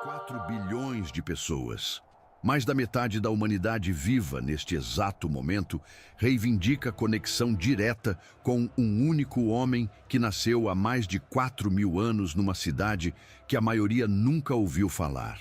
4 bilhões de pessoas. Mais da metade da humanidade viva neste exato momento reivindica conexão direta com um único homem que nasceu há mais de 4.000 anos numa cidade que a maioria nunca ouviu falar.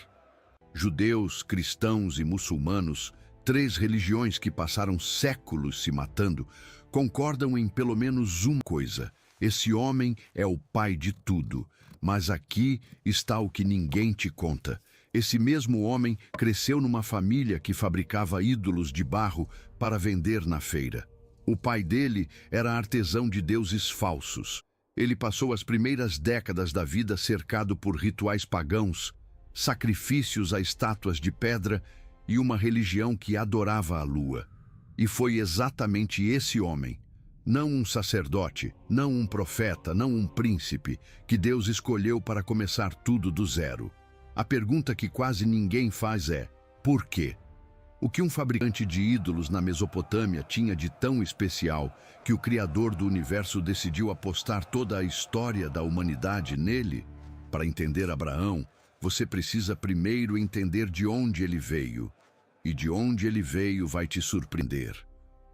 Judeus, cristãos e muçulmanos, 3 religiões que passaram séculos se matando, concordam em pelo menos uma coisa: esse homem é o pai de tudo. Mas aqui está o que ninguém te conta. Esse mesmo homem cresceu numa família que fabricava ídolos de barro para vender na feira. O pai dele era artesão de deuses falsos. Ele passou as primeiras décadas da vida cercado por rituais pagãos, sacrifícios a estátuas de pedra e uma religião que adorava a lua. E foi exatamente esse homem, não um sacerdote, não um profeta, não um príncipe, que Deus escolheu para começar tudo do zero. A pergunta que quase ninguém faz é: por quê? O que um fabricante de ídolos na Mesopotâmia tinha de tão especial que o Criador do universo decidiu apostar toda a história da humanidade nele? Para entender Abraão, você precisa primeiro entender de onde ele veio. E de onde ele veio vai te surpreender.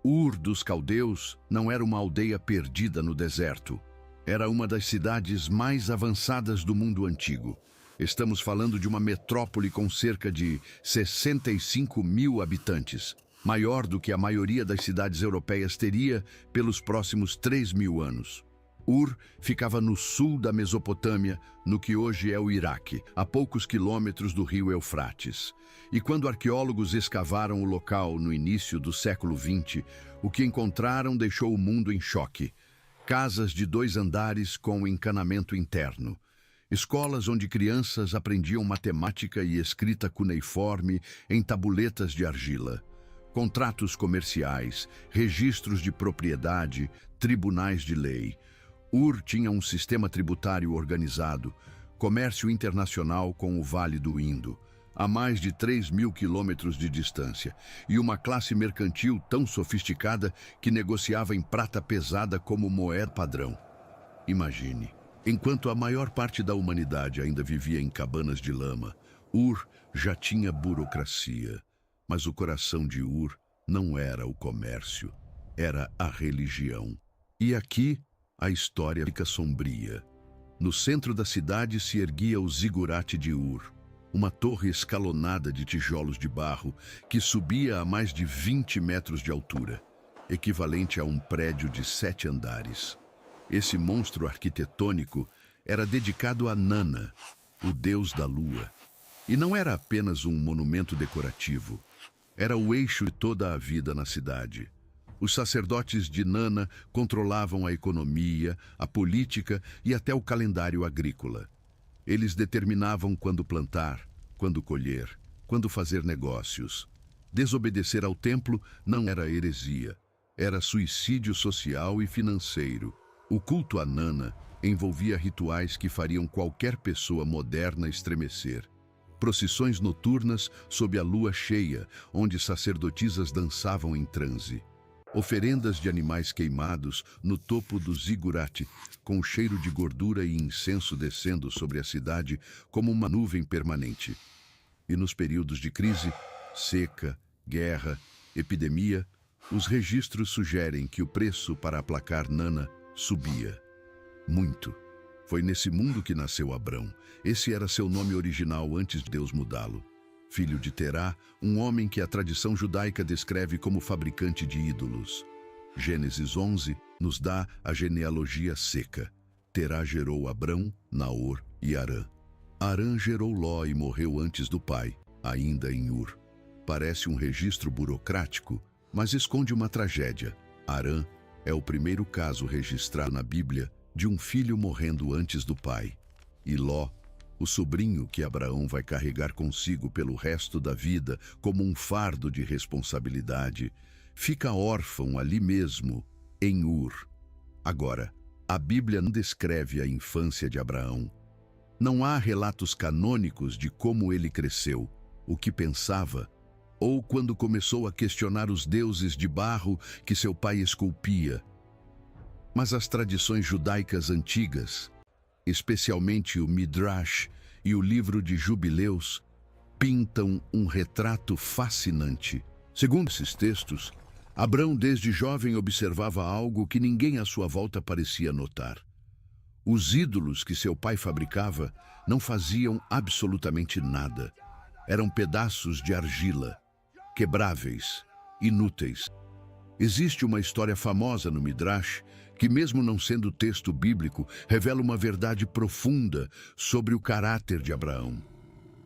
Ur dos Caldeus não era uma aldeia perdida no deserto. Era uma das cidades mais avançadas do mundo antigo. Estamos falando de uma metrópole com cerca de 65.000 habitantes, maior do que a maioria das cidades europeias teria pelos próximos 3.000 anos. Ur ficava no sul da Mesopotâmia, no que hoje é o Iraque, a poucos quilômetros do rio Eufrates. E quando arqueólogos escavaram o local no início do século XX, o que encontraram deixou o mundo em choque. Casas de 2 andares com encanamento interno. Escolas onde crianças aprendiam matemática e escrita cuneiforme em tabuletas de argila. Contratos comerciais, registros de propriedade, tribunais de lei. Ur tinha um sistema tributário organizado, comércio internacional com o Vale do Indo, a mais de 3.000 quilômetros de distância, e uma classe mercantil tão sofisticada que negociava em prata pesada como moeda padrão. Imagine, enquanto a maior parte da humanidade ainda vivia em cabanas de lama, Ur já tinha burocracia. Mas o coração de Ur não era o comércio, era a religião. E aqui a história fica sombria. No centro da cidade se erguia o zigurate de Ur, uma torre escalonada de tijolos de barro que subia a mais de 20 metros de altura, equivalente a um prédio de 7 andares. Esse monstro arquitetônico era dedicado a Nana, o deus da lua. E não era apenas um monumento decorativo, era o eixo de toda a vida na cidade. Os sacerdotes de Nana controlavam a economia, a política e até o calendário agrícola. Eles determinavam quando plantar, quando colher, quando fazer negócios. Desobedecer ao templo não era heresia, era suicídio social e financeiro. O culto a Nana envolvia rituais que fariam qualquer pessoa moderna estremecer. Procissões noturnas sob a lua cheia, onde sacerdotisas dançavam em transe. Oferendas de animais queimados no topo do zigurate, com cheiro de gordura e incenso descendo sobre a cidade como uma nuvem permanente. E nos períodos de crise, seca, guerra, epidemia, os registros sugerem que o preço para aplacar Nana subia. Muito. Foi nesse mundo que nasceu Abrão. Esse era seu nome original antes de Deus mudá-lo. Filho de Terá, um homem que a tradição judaica descreve como fabricante de ídolos. Gênesis 11 nos dá a genealogia seca. Terá gerou Abrão, Naor e Arã. Arã gerou Ló e morreu antes do pai, ainda em Ur. Parece um registro burocrático, mas esconde uma tragédia. Arã é o primeiro caso registrado na Bíblia de um filho morrendo antes do pai. E Ló, o sobrinho que Abraão vai carregar consigo pelo resto da vida como um fardo de responsabilidade, fica órfão ali mesmo, em Ur. Agora, a Bíblia não descreve a infância de Abraão. Não há relatos canônicos de como ele cresceu, o que pensava, ou quando começou a questionar os deuses de barro que seu pai esculpia. Mas as tradições judaicas antigas, especialmente o Midrash, e o livro de Jubileus pintam um retrato fascinante. Segundo esses textos, Abrão desde jovem observava algo que ninguém à sua volta parecia notar. Os ídolos que seu pai fabricava não faziam absolutamente nada. Eram pedaços de argila, quebráveis, inúteis. Existe uma história famosa no Midrash que, mesmo não sendo texto bíblico, revela uma verdade profunda sobre o caráter de Abraão.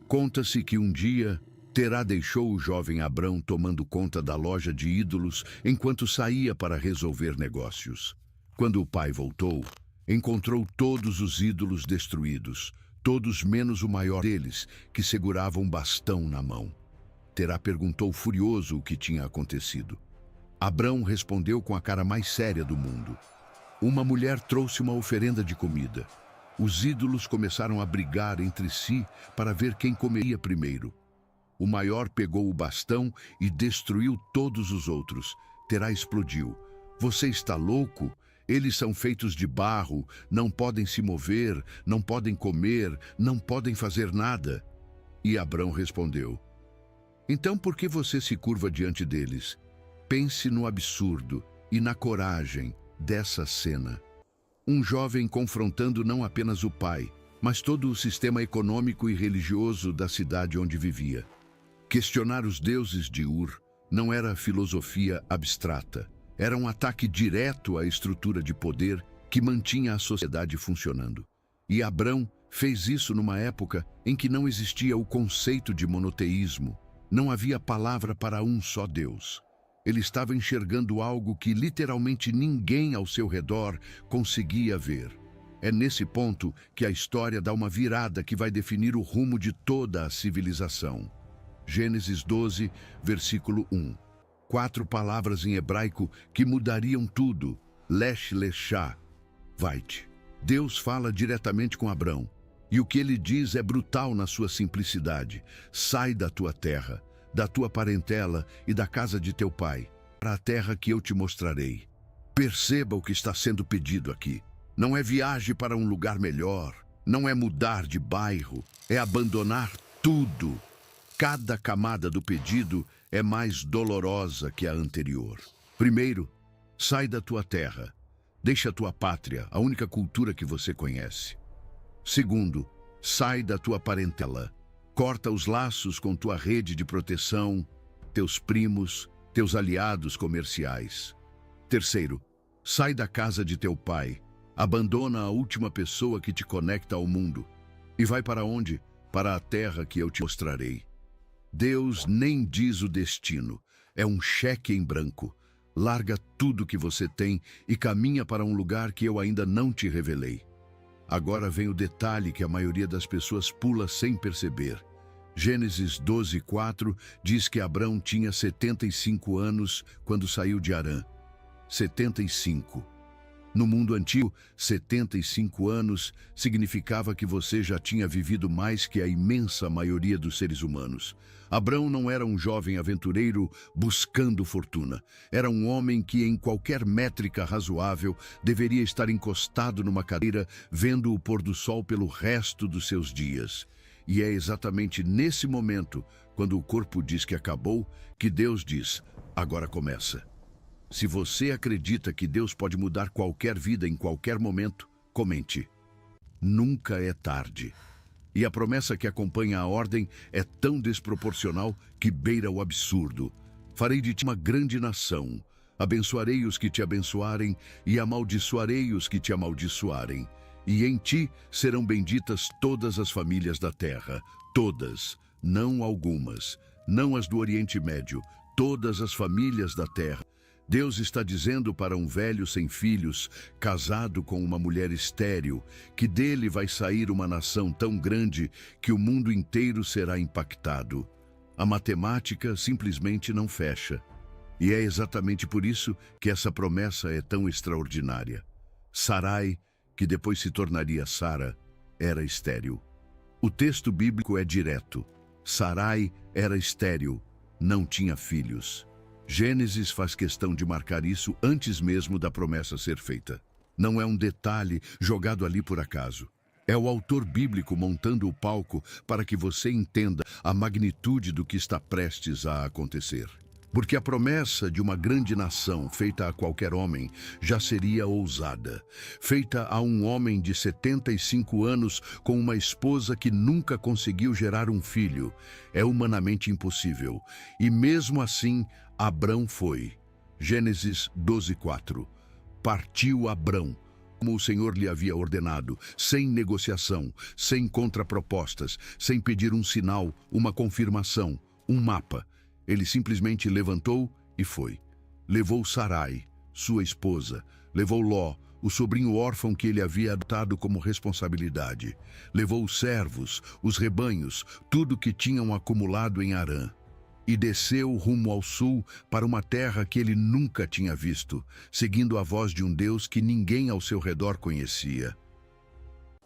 Conta-se que um dia Terá deixou o jovem Abrão tomando conta da loja de ídolos enquanto saía para resolver negócios. Quando o pai voltou, encontrou todos os ídolos destruídos, todos menos o maior deles, que segurava um bastão na mão. Terá perguntou furioso o que tinha acontecido. Abrão respondeu com a cara mais séria do mundo. Uma mulher trouxe uma oferenda de comida. Os ídolos começaram a brigar entre si para ver quem comeria primeiro. O maior pegou o bastão e destruiu todos os outros. Terá explodiu. Você está louco? Eles são feitos de barro, não podem se mover, não podem comer, não podem fazer nada. E Abrão respondeu: então por que você se curva diante deles? Pense no absurdo e na coragem dessa cena. Um jovem confrontando não apenas o pai, mas todo o sistema econômico e religioso da cidade onde vivia. Questionar os deuses de Ur não era filosofia abstrata, era um ataque direto à estrutura de poder que mantinha a sociedade funcionando. E Abrão fez isso numa época em que não existia o conceito de monoteísmo, não havia palavra para um só Deus. Ele estava enxergando algo que literalmente ninguém ao seu redor conseguia ver. É nesse ponto que a história dá uma virada que vai definir o rumo de toda a civilização. Gênesis 12, versículo 1. 4 palavras em hebraico que mudariam tudo. Lesh leshá, vai-te. Deus fala diretamente com Abrão. E o que ele diz é brutal na sua simplicidade. Sai da tua terra, da tua parentela e da casa de teu pai, para a terra que eu te mostrarei. Perceba o que está sendo pedido aqui. Não é viagem para um lugar melhor, não é mudar de bairro, é abandonar tudo. Cada camada do pedido é mais dolorosa que a anterior. Primeiro, sai da tua terra. Deixa a tua pátria, a única cultura que você conhece. Segundo, sai da tua parentela. Corta os laços com tua rede de proteção, teus primos, teus aliados comerciais. Terceiro, sai da casa de teu pai. Abandona a última pessoa que te conecta ao mundo. E vai para onde? Para a terra que eu te mostrarei. Deus nem diz o destino, é um cheque em branco. Larga tudo que você tem e caminha para um lugar que eu ainda não te revelei. Agora vem o detalhe que a maioria das pessoas pula sem perceber. Gênesis 12, 4 diz que Abrão tinha 75 anos quando saiu de Harã. 75. No mundo antigo, 75 anos significava que você já tinha vivido mais que a imensa maioria dos seres humanos. Abrão não era um jovem aventureiro buscando fortuna. Era um homem que, em qualquer métrica razoável, deveria estar encostado numa cadeira, vendo o pôr do sol pelo resto dos seus dias. E é exatamente nesse momento, quando o corpo diz que acabou, que Deus diz: agora começa. Se você acredita que Deus pode mudar qualquer vida em qualquer momento, comente. Nunca é tarde. E a promessa que acompanha a ordem é tão desproporcional que beira o absurdo. Farei de ti uma grande nação. Abençoarei os que te abençoarem e amaldiçoarei os que te amaldiçoarem. E em ti serão benditas todas as famílias da terra. Todas, não algumas. Não as do Oriente Médio. Todas as famílias da terra. Deus está dizendo para um velho sem filhos, casado com uma mulher estéril, que dele vai sair uma nação tão grande que o mundo inteiro será impactado. A matemática simplesmente não fecha. E é exatamente por isso que essa promessa é tão extraordinária. Sarai, que depois se tornaria Sara, era estéril. O texto bíblico é direto. Sarai era estéril, não tinha filhos. Gênesis faz questão de marcar isso antes mesmo da promessa ser feita. Não é um detalhe jogado ali por acaso. É o autor bíblico montando o palco para que você entenda a magnitude do que está prestes a acontecer. Porque a promessa de uma grande nação feita a qualquer homem já seria ousada. Feita a um homem de 75 anos com uma esposa que nunca conseguiu gerar um filho. É humanamente impossível. E mesmo assim, Abrão foi. Gênesis 12:4. Partiu Abrão, como o Senhor lhe havia ordenado, sem negociação, sem contrapropostas, sem pedir um sinal, uma confirmação, um mapa. Ele simplesmente levantou e foi. Levou Sarai, sua esposa. Levou Ló, o sobrinho órfão que ele havia adotado como responsabilidade. Levou os servos, os rebanhos, tudo que tinham acumulado em Harã. E desceu rumo ao sul para uma terra que ele nunca tinha visto, seguindo a voz de um Deus que ninguém ao seu redor conhecia.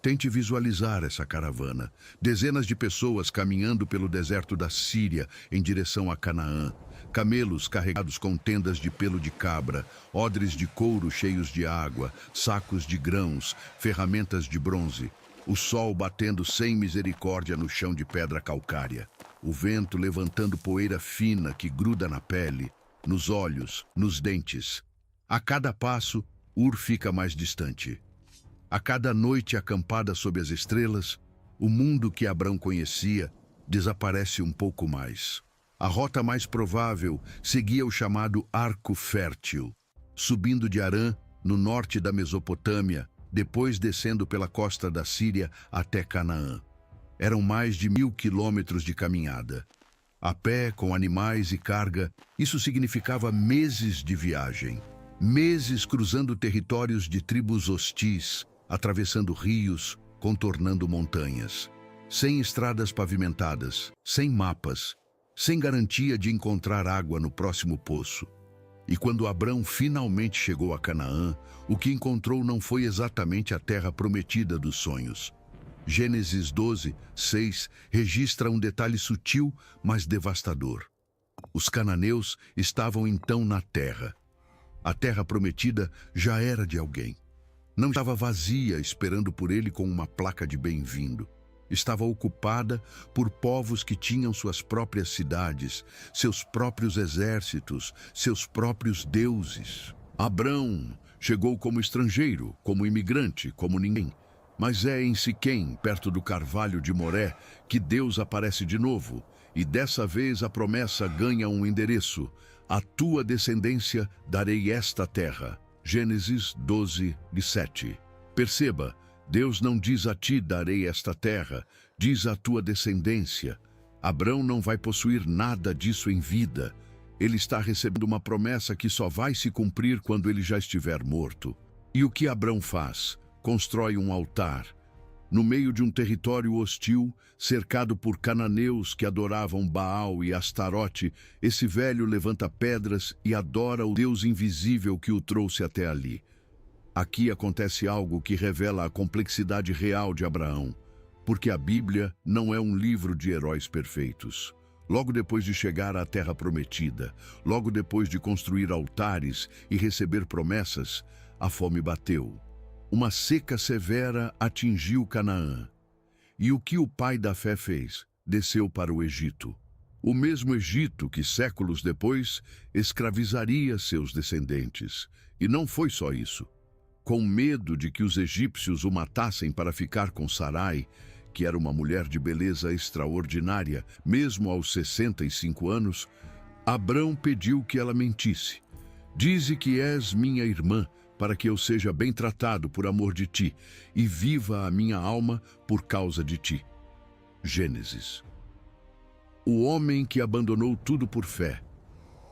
Tente visualizar essa caravana. Dezenas de pessoas caminhando pelo deserto da Síria em direção a Canaã. Camelos carregados com tendas de pelo de cabra, odres de couro cheios de água, sacos de grãos, ferramentas de bronze. O sol batendo sem misericórdia no chão de pedra calcária. O vento levantando poeira fina que gruda na pele, nos olhos, nos dentes. A cada passo, Ur fica mais distante. A cada noite acampada sob as estrelas, o mundo que Abrão conhecia desaparece um pouco mais. A rota mais provável seguia o chamado Arco Fértil, subindo de Harã, no norte da Mesopotâmia, depois descendo pela costa da Síria até Canaã. Eram mais de 1.000 quilômetros de caminhada. A pé, com animais e carga, isso significava meses de viagem. Meses cruzando territórios de tribos hostis, atravessando rios, contornando montanhas. Sem estradas pavimentadas, sem mapas, sem garantia de encontrar água no próximo poço. E quando Abrão finalmente chegou a Canaã, o que encontrou não foi exatamente a terra prometida dos sonhos. Gênesis 12:6 registra um detalhe sutil, mas devastador. Os cananeus estavam então na terra. A terra prometida já era de alguém. Não estava vazia, esperando por ele com uma placa de bem-vindo. Estava ocupada por povos que tinham suas próprias cidades, seus próprios exércitos, seus próprios deuses. Abrão chegou como estrangeiro, como imigrante, como ninguém. Mas é em Siquém, perto do Carvalho de Moré, que Deus aparece de novo. E dessa vez a promessa ganha um endereço. A tua descendência darei esta terra. Gênesis 12:7. Perceba, Deus não diz a ti darei esta terra, diz a tua descendência. Abrão não vai possuir nada disso em vida. Ele está recebendo uma promessa que só vai se cumprir quando ele já estiver morto. E o que Abrão faz? Constrói um altar. No meio de um território hostil, cercado por cananeus que adoravam Baal e Astarote, esse velho levanta pedras e adora o Deus invisível que o trouxe até ali. Aqui acontece algo que revela a complexidade real de Abraão, porque a Bíblia não é um livro de heróis perfeitos. Logo depois de chegar à Terra Prometida, logo depois de construir altares e receber promessas, a fome bateu. Uma seca severa atingiu Canaã. E o que o pai da fé fez? Desceu para o Egito. O mesmo Egito que, séculos depois, escravizaria seus descendentes. E não foi só isso. Com medo de que os egípcios o matassem para ficar com Sarai, que era uma mulher de beleza extraordinária, mesmo aos 65 anos, Abrão pediu que ela mentisse. Dize que és minha irmã, para que eu seja bem tratado por amor de ti, e viva a minha alma por causa de ti. Gênesis. O homem que abandonou tudo por fé,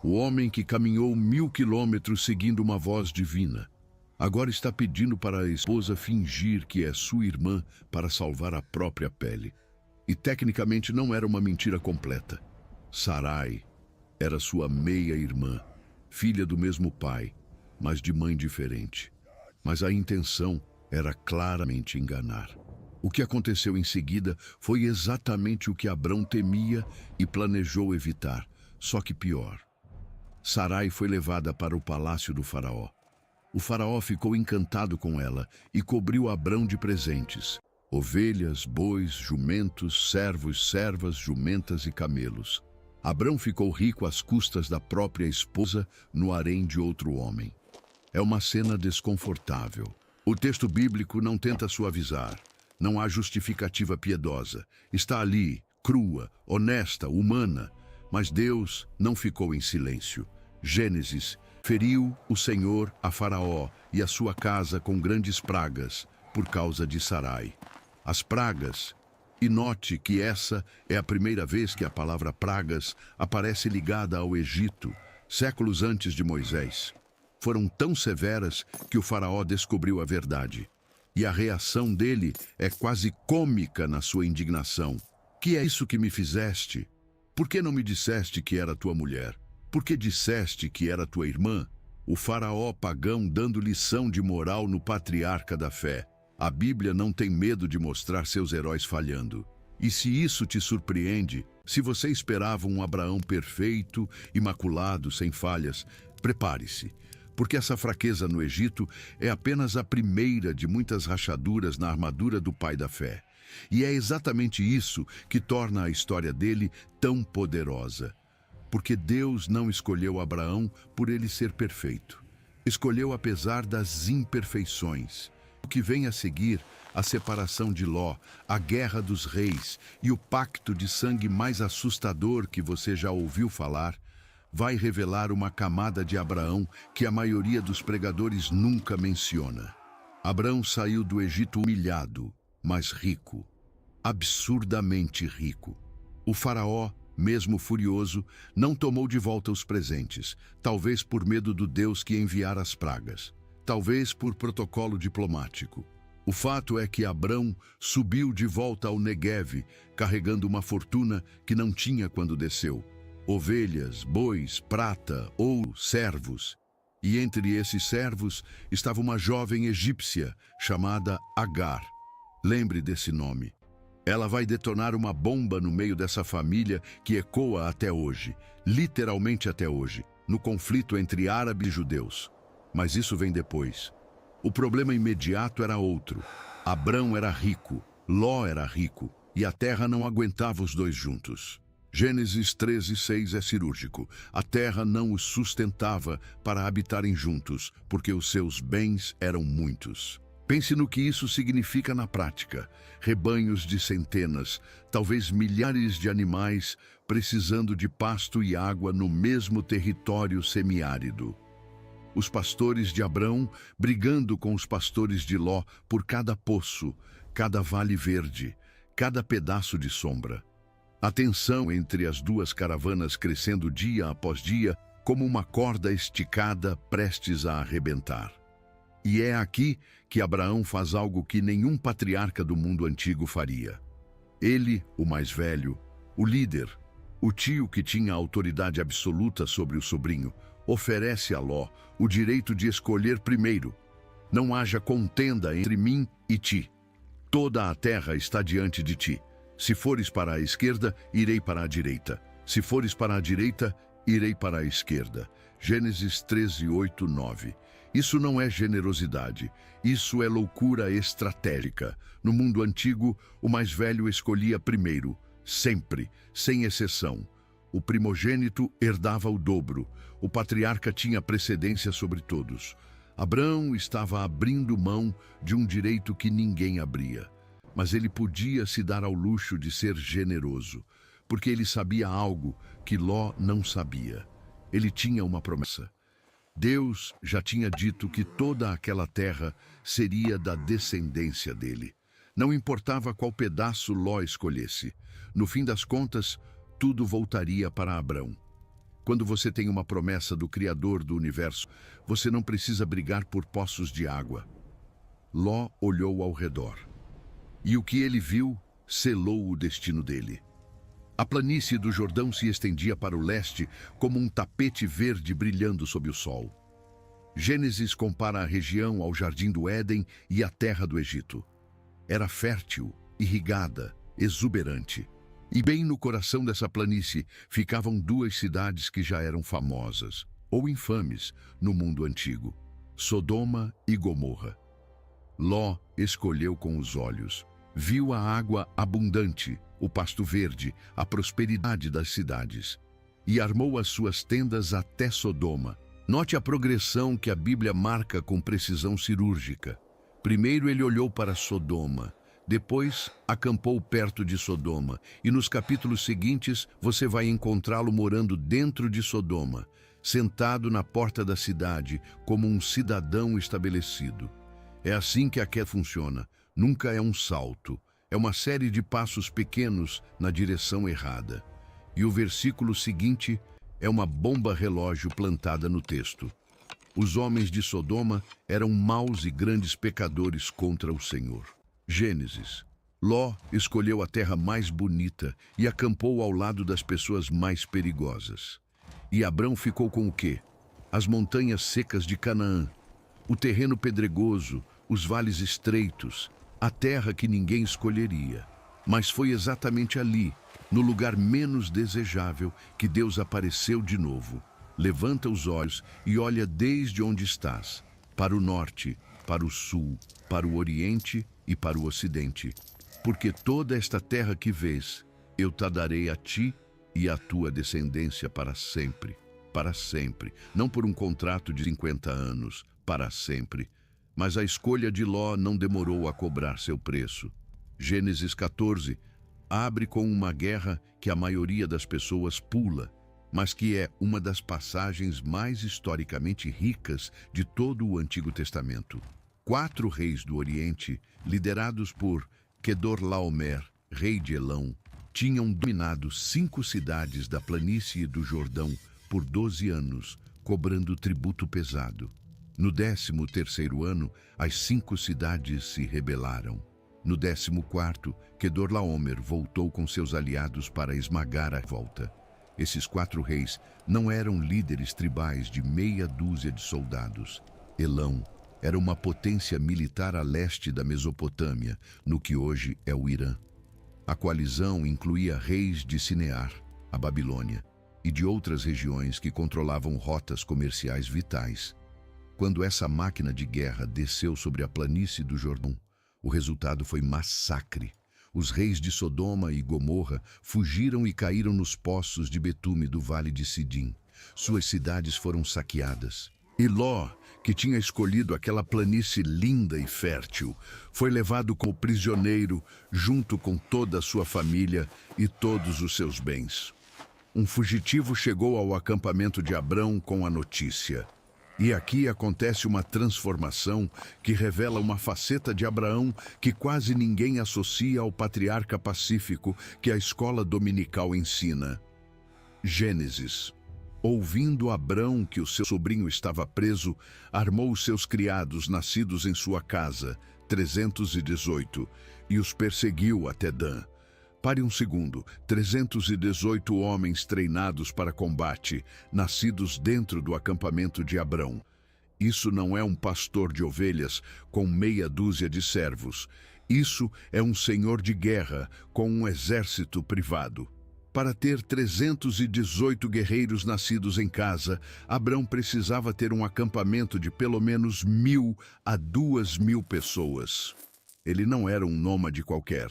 o homem que caminhou 1.000 quilômetros seguindo uma voz divina, agora está pedindo para a esposa fingir que é sua irmã para salvar a própria pele. E tecnicamente não era uma mentira completa. Sarai era sua meia-irmã, filha do mesmo pai, mas de mãe diferente. Mas a intenção era claramente enganar. O que aconteceu em seguida foi exatamente o que Abrão temia e planejou evitar, só que pior. Sarai foi levada para o palácio do faraó. O faraó ficou encantado com ela e cobriu Abrão de presentes. ovelhas, bois, jumentos, servos, servas, jumentas e camelos. Abrão ficou rico às custas da própria esposa no harém de outro homem. É uma cena desconfortável. O texto bíblico não tenta suavizar. Não há justificativa piedosa. Está ali, crua, honesta, humana. Mas Deus não ficou em silêncio. Gênesis: feriu o Senhor a Faraó e a sua casa com grandes pragas por causa de Sarai. As pragas, e note que essa é a primeira vez que a palavra pragas aparece ligada ao Egito, séculos antes de Moisés. Foram tão severas que o Faraó descobriu a verdade. E a reação dele é quase cômica na sua indignação. Que é isso que me fizeste? Por que não me disseste que era tua mulher? Por que disseste que era tua irmã? O Faraó pagão dando lição de moral no patriarca da fé. A Bíblia não tem medo de mostrar seus heróis falhando. E se isso te surpreende, se você esperava um Abraão perfeito, imaculado, sem falhas, prepare-se, porque essa fraqueza no Egito é apenas a primeira de muitas rachaduras na armadura do pai da fé. E é exatamente isso que torna a história dele tão poderosa. Porque Deus não escolheu Abraão por ele ser perfeito. Escolheu apesar das imperfeições. O que vem a seguir, a separação de Ló, a guerra dos reis e o pacto de sangue mais assustador que você já ouviu falar, vai revelar uma camada de Abraão que a maioria dos pregadores nunca menciona. Abraão saiu do Egito humilhado, mas rico, absurdamente rico. O faraó, mesmo furioso, não tomou de volta os presentes, talvez por medo do Deus que enviara as pragas, talvez por protocolo diplomático. O fato é que Abrão subiu de volta ao Negueve, carregando uma fortuna que não tinha quando desceu. Ovelhas, bois, prata, ouro, servos. E entre esses servos estava uma jovem egípcia chamada Agar. Lembre desse nome. Ela vai detonar uma bomba no meio dessa família que ecoa até hoje, literalmente até hoje, no conflito entre árabes e judeus. Mas isso vem depois. O problema imediato era outro. Abrão era rico, Ló era rico, e a terra não aguentava os dois juntos. Gênesis 13:6 é cirúrgico. A terra não os sustentava para habitarem juntos, porque os seus bens eram muitos. Pense no que isso significa na prática. Rebanhos de centenas, talvez milhares de animais, precisando de pasto e água no mesmo território semiárido. Os pastores de Abrão brigando com os pastores de Ló por cada poço, cada vale verde, cada pedaço de sombra. A tensão entre as duas caravanas crescendo dia após dia, como uma corda esticada prestes a arrebentar. E é aqui que Abraão faz algo que nenhum patriarca do mundo antigo faria. Ele, o mais velho, o líder, o tio que tinha autoridade absoluta sobre o sobrinho, oferece a Ló o direito de escolher primeiro. Não haja contenda entre mim e ti. Toda a terra está diante de ti. Se fores para a esquerda, irei para a direita. Se fores para a direita, irei para a esquerda. Gênesis 13:8, 9. Isso não é generosidade. Isso é loucura estratégica. No mundo antigo, o mais velho escolhia primeiro, sempre, sem exceção. O primogênito herdava o dobro. O patriarca tinha precedência sobre todos. Abrão estava abrindo mão de um direito que ninguém abria. Mas ele podia se dar ao luxo de ser generoso, porque ele sabia algo que Ló não sabia. Ele tinha uma promessa. Deus já tinha dito que toda aquela terra seria da descendência dele. Não importava qual pedaço Ló escolhesse. No fim das contas, tudo voltaria para Abrão. Quando você tem uma promessa do Criador do universo, você não precisa brigar por poços de água. Ló olhou ao redor. E o que ele viu selou o destino dele. A planície do Jordão se estendia para o leste como um tapete verde brilhando sob o sol. Gênesis compara a região ao jardim do Éden e à terra do Egito. Era fértil, irrigada, exuberante. E bem no coração dessa planície ficavam duas cidades que já eram famosas, ou infames, no mundo antigo: Sodoma e Gomorra. Ló escolheu com os olhos. Viu a água abundante, o pasto verde, a prosperidade das cidades. E armou as suas tendas até Sodoma. Note a progressão que a Bíblia marca com precisão cirúrgica. Primeiro ele olhou para Sodoma, depois acampou perto de Sodoma, e nos capítulos seguintes você vai encontrá-lo morando dentro de Sodoma, sentado na porta da cidade como um cidadão estabelecido. É assim que a queda funciona. Nunca é um salto, é uma série de passos pequenos na direção errada. E o versículo seguinte é uma bomba relógio plantada no texto. Os homens de Sodoma eram maus e grandes pecadores contra o Senhor. Gênesis. Ló escolheu a terra mais bonita e acampou ao lado das pessoas mais perigosas. E Abrão ficou com o quê? As montanhas secas de Canaã, o terreno pedregoso, os vales estreitos, a terra que ninguém escolheria. Mas foi exatamente ali, no lugar menos desejável, que Deus apareceu de novo. Levanta os olhos e olha desde onde estás, para o norte, para o sul, para o oriente e para o ocidente. Porque toda esta terra que vês, eu te darei a ti e à tua descendência para sempre. Para sempre, não por um contrato de 50 anos, para sempre. Mas a escolha de Ló não demorou a cobrar seu preço. Gênesis 14 abre com uma guerra que a maioria das pessoas pula, mas que é uma das passagens mais historicamente ricas de todo o Antigo Testamento. 4 reis do Oriente, liderados por Quedorlaomer, rei de Elão, tinham dominado 5 cidades da planície do Jordão por 12 anos, cobrando tributo pesado. No 13º ano, as 5 cidades se rebelaram. No 14º, Quedorlaomer voltou com seus aliados para esmagar a revolta. Esses 4 reis não eram líderes tribais de meia dúzia de soldados. Elão era uma potência militar a leste da Mesopotâmia, no que hoje é o Irã. A coalizão incluía reis de Sinear, a Babilônia, e de outras regiões que controlavam rotas comerciais vitais. Quando essa máquina de guerra desceu sobre a planície do Jordão, o resultado foi massacre. Os reis de Sodoma e Gomorra fugiram e caíram nos poços de betume do vale de Sidim. Suas cidades foram saqueadas. E Ló, que tinha escolhido aquela planície linda e fértil, foi levado como prisioneiro junto com toda a sua família e todos os seus bens. Um fugitivo chegou ao acampamento de Abrão com a notícia. E aqui acontece uma transformação que revela uma faceta de Abraão que quase ninguém associa ao patriarca pacífico que a escola dominical ensina. Gênesis. Ouvindo Abrão que o seu sobrinho estava preso, armou os seus criados nascidos em sua casa, 318, e os perseguiu até Dan. Pare um segundo, 318 homens treinados para combate, nascidos dentro do acampamento de Abrão. Isso não é um pastor de ovelhas com meia dúzia de servos. Isso é um senhor de guerra com um exército privado. Para ter 318 guerreiros nascidos em casa, Abrão precisava ter um acampamento de pelo menos 1.000 a 2.000 pessoas. Ele não era um nômade qualquer.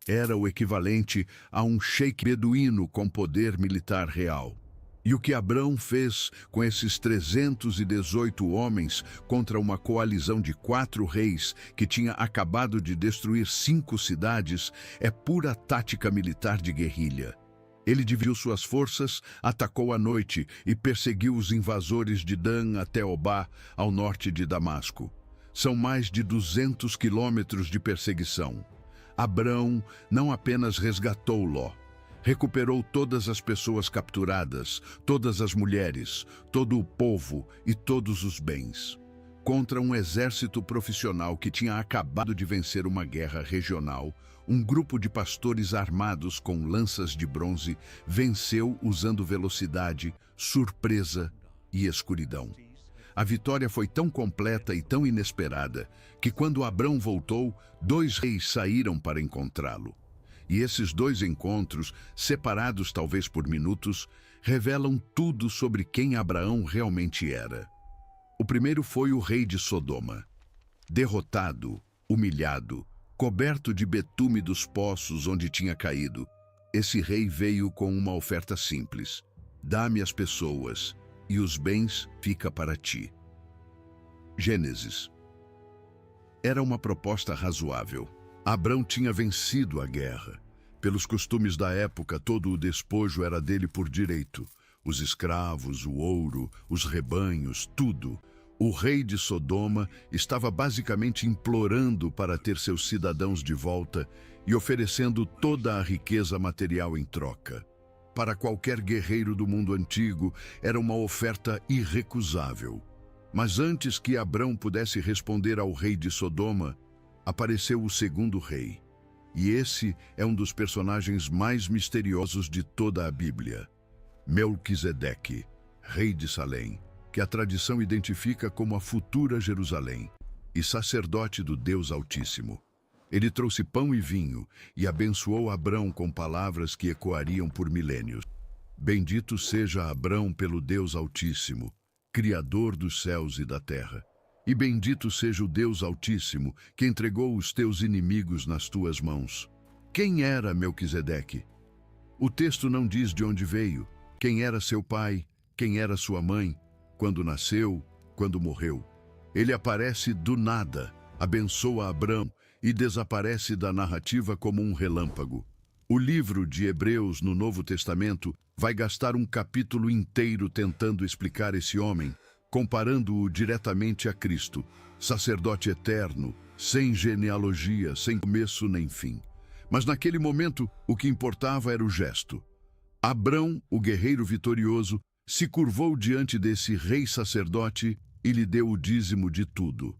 Era o equivalente a um sheik beduíno com poder militar real. E o que Abrão fez com esses 318 homens contra uma coalizão de 4 reis que tinha acabado de destruir 5 cidades é pura tática militar de guerrilha. Ele dividiu suas forças, atacou à noite e perseguiu os invasores de Dan até Obá, ao norte de Damasco. São mais de 200 quilômetros de perseguição. Abrão não apenas resgatou Ló, recuperou todas as pessoas capturadas, todas as mulheres, todo o povo e todos os bens. Contra um exército profissional que tinha acabado de vencer uma guerra regional, um grupo de pastores armados com lanças de bronze venceu usando velocidade, surpresa e escuridão. A vitória foi tão completa e tão inesperada que quando Abrão voltou, 2 reis saíram para encontrá-lo. E esses 2 encontros, separados talvez por minutos, revelam tudo sobre quem Abraão realmente era. O primeiro foi o rei de Sodoma. Derrotado, humilhado, coberto de betume dos poços onde tinha caído. Esse rei veio com uma oferta simples: dá-me as pessoas, e os bens fica para ti. Gênesis. Era uma proposta razoável. Abrão tinha vencido a guerra. Pelos costumes da época, todo o despojo era dele por direito. Os escravos, o ouro, os rebanhos, tudo. O rei de Sodoma estava basicamente implorando para ter seus cidadãos de volta e oferecendo toda a riqueza material em troca. Para qualquer guerreiro do mundo antigo, era uma oferta irrecusável. Mas antes que Abrão pudesse responder ao rei de Sodoma, apareceu o segundo rei. E esse é um dos personagens mais misteriosos de toda a Bíblia. Melquisedeque, rei de Salém, que a tradição identifica como a futura Jerusalém, e sacerdote do Deus Altíssimo. Ele trouxe pão e vinho e abençoou Abrão com palavras que ecoariam por milênios. Bendito seja Abrão pelo Deus Altíssimo, Criador dos céus e da terra. E bendito seja o Deus Altíssimo, que entregou os teus inimigos nas tuas mãos. Quem era Melquisedeque? O texto não diz de onde veio, quem era seu pai, quem era sua mãe, quando nasceu, quando morreu. Ele aparece do nada, abençoa Abrão e desaparece da narrativa como um relâmpago. O livro de Hebreus no Novo Testamento vai gastar um capítulo inteiro tentando explicar esse homem, comparando-o diretamente a Cristo, sacerdote eterno, sem genealogia, sem começo nem fim. Mas naquele momento, o que importava era o gesto. Abrão, o guerreiro vitorioso, se curvou diante desse rei sacerdote e lhe deu o dízimo de tudo,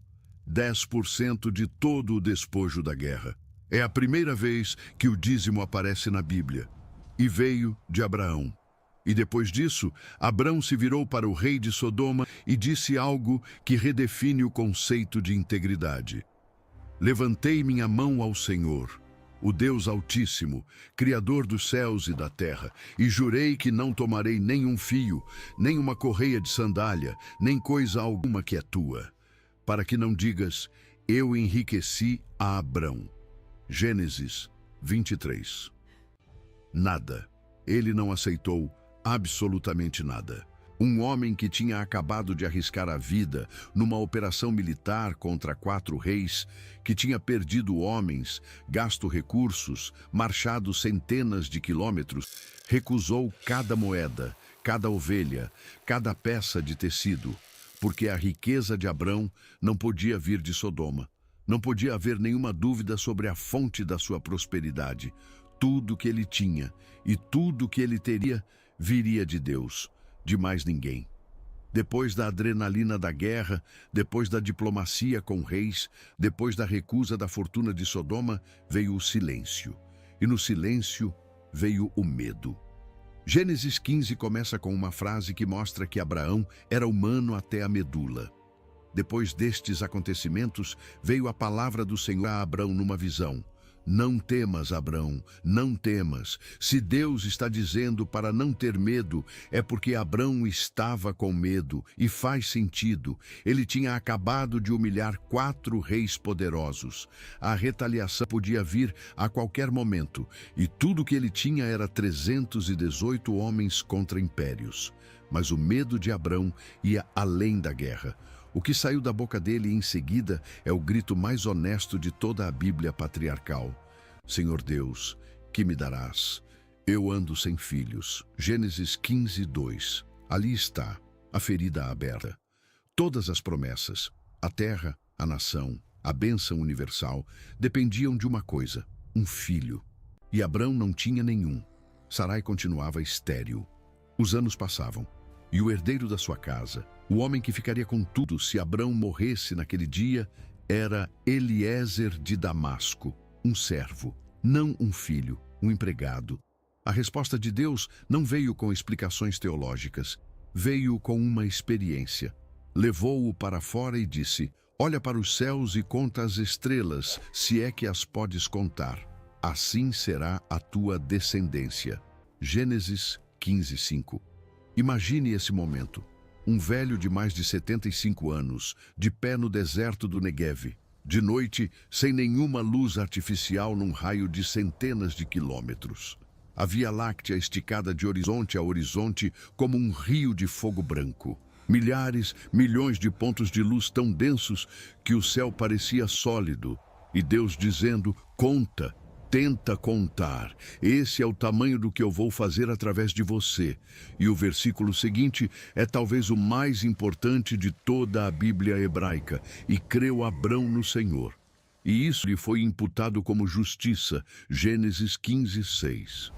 10% de todo o despojo da guerra. É a primeira vez que o dízimo aparece na Bíblia. E veio de Abraão. E depois disso, Abrão se virou para o rei de Sodoma e disse algo que redefine o conceito de integridade. Levantei minha mão ao Senhor, o Deus Altíssimo, Criador dos céus e da terra, e jurei que não tomarei nenhum fio, nem uma correia de sandália, nem coisa alguma que é tua, para que não digas, eu enriqueci a Abrão. Gênesis 23. Nada. Ele não aceitou absolutamente nada. Um homem que tinha acabado de arriscar a vida numa operação militar contra 4 reis, que tinha perdido homens, gasto recursos, marchado centenas de quilômetros, recusou cada moeda, cada ovelha, cada peça de tecido, porque a riqueza de Abrão não podia vir de Sodoma. Não podia haver nenhuma dúvida sobre a fonte da sua prosperidade. Tudo que ele tinha e tudo que ele teria viria de Deus, de mais ninguém. Depois da adrenalina da guerra, depois da diplomacia com reis, depois da recusa da fortuna de Sodoma, veio o silêncio. E no silêncio veio o medo. Gênesis 15 começa com uma frase que mostra que Abraão era humano até a medula. Depois destes acontecimentos, veio a palavra do Senhor a Abrão numa visão. Não temas, Abrão, não temas. Se Deus está dizendo para não ter medo, é porque Abrão estava com medo, e faz sentido. Ele tinha acabado de humilhar 4 reis poderosos. A retaliação podia vir a qualquer momento, e tudo que ele tinha era 318 homens contra impérios. Mas o medo de Abrão ia além da guerra. O que saiu da boca dele em seguida é o grito mais honesto de toda a Bíblia patriarcal. Senhor Deus, que me darás? Eu ando sem filhos. Gênesis 15, 2. Ali está, a ferida aberta. Todas as promessas, a terra, a nação, a bênção universal, dependiam de uma coisa, um filho. E Abrão não tinha nenhum. Sarai continuava estéril. Os anos passavam. E o herdeiro da sua casa, o homem que ficaria com tudo se Abrão morresse naquele dia, era Eliezer de Damasco, um servo, não um filho, um empregado. A resposta de Deus não veio com explicações teológicas, veio com uma experiência. Levou-o para fora e disse, olha para os céus e conta as estrelas, se é que as podes contar. Assim será a tua descendência. Gênesis 15, 5. Imagine esse momento. Um velho de mais de 75 anos, de pé no deserto do Negueve, de noite, sem nenhuma luz artificial num raio de centenas de quilômetros. A Via Láctea esticada de horizonte a horizonte como um rio de fogo branco. Milhares, milhões de pontos de luz tão densos que o céu parecia sólido. E Deus dizendo, conta, tenta contar. Esse é o tamanho do que eu vou fazer através de você. E o versículo seguinte é talvez o mais importante de toda a Bíblia hebraica. E creu Abrão no Senhor. E isso lhe foi imputado como justiça. Gênesis 15:6.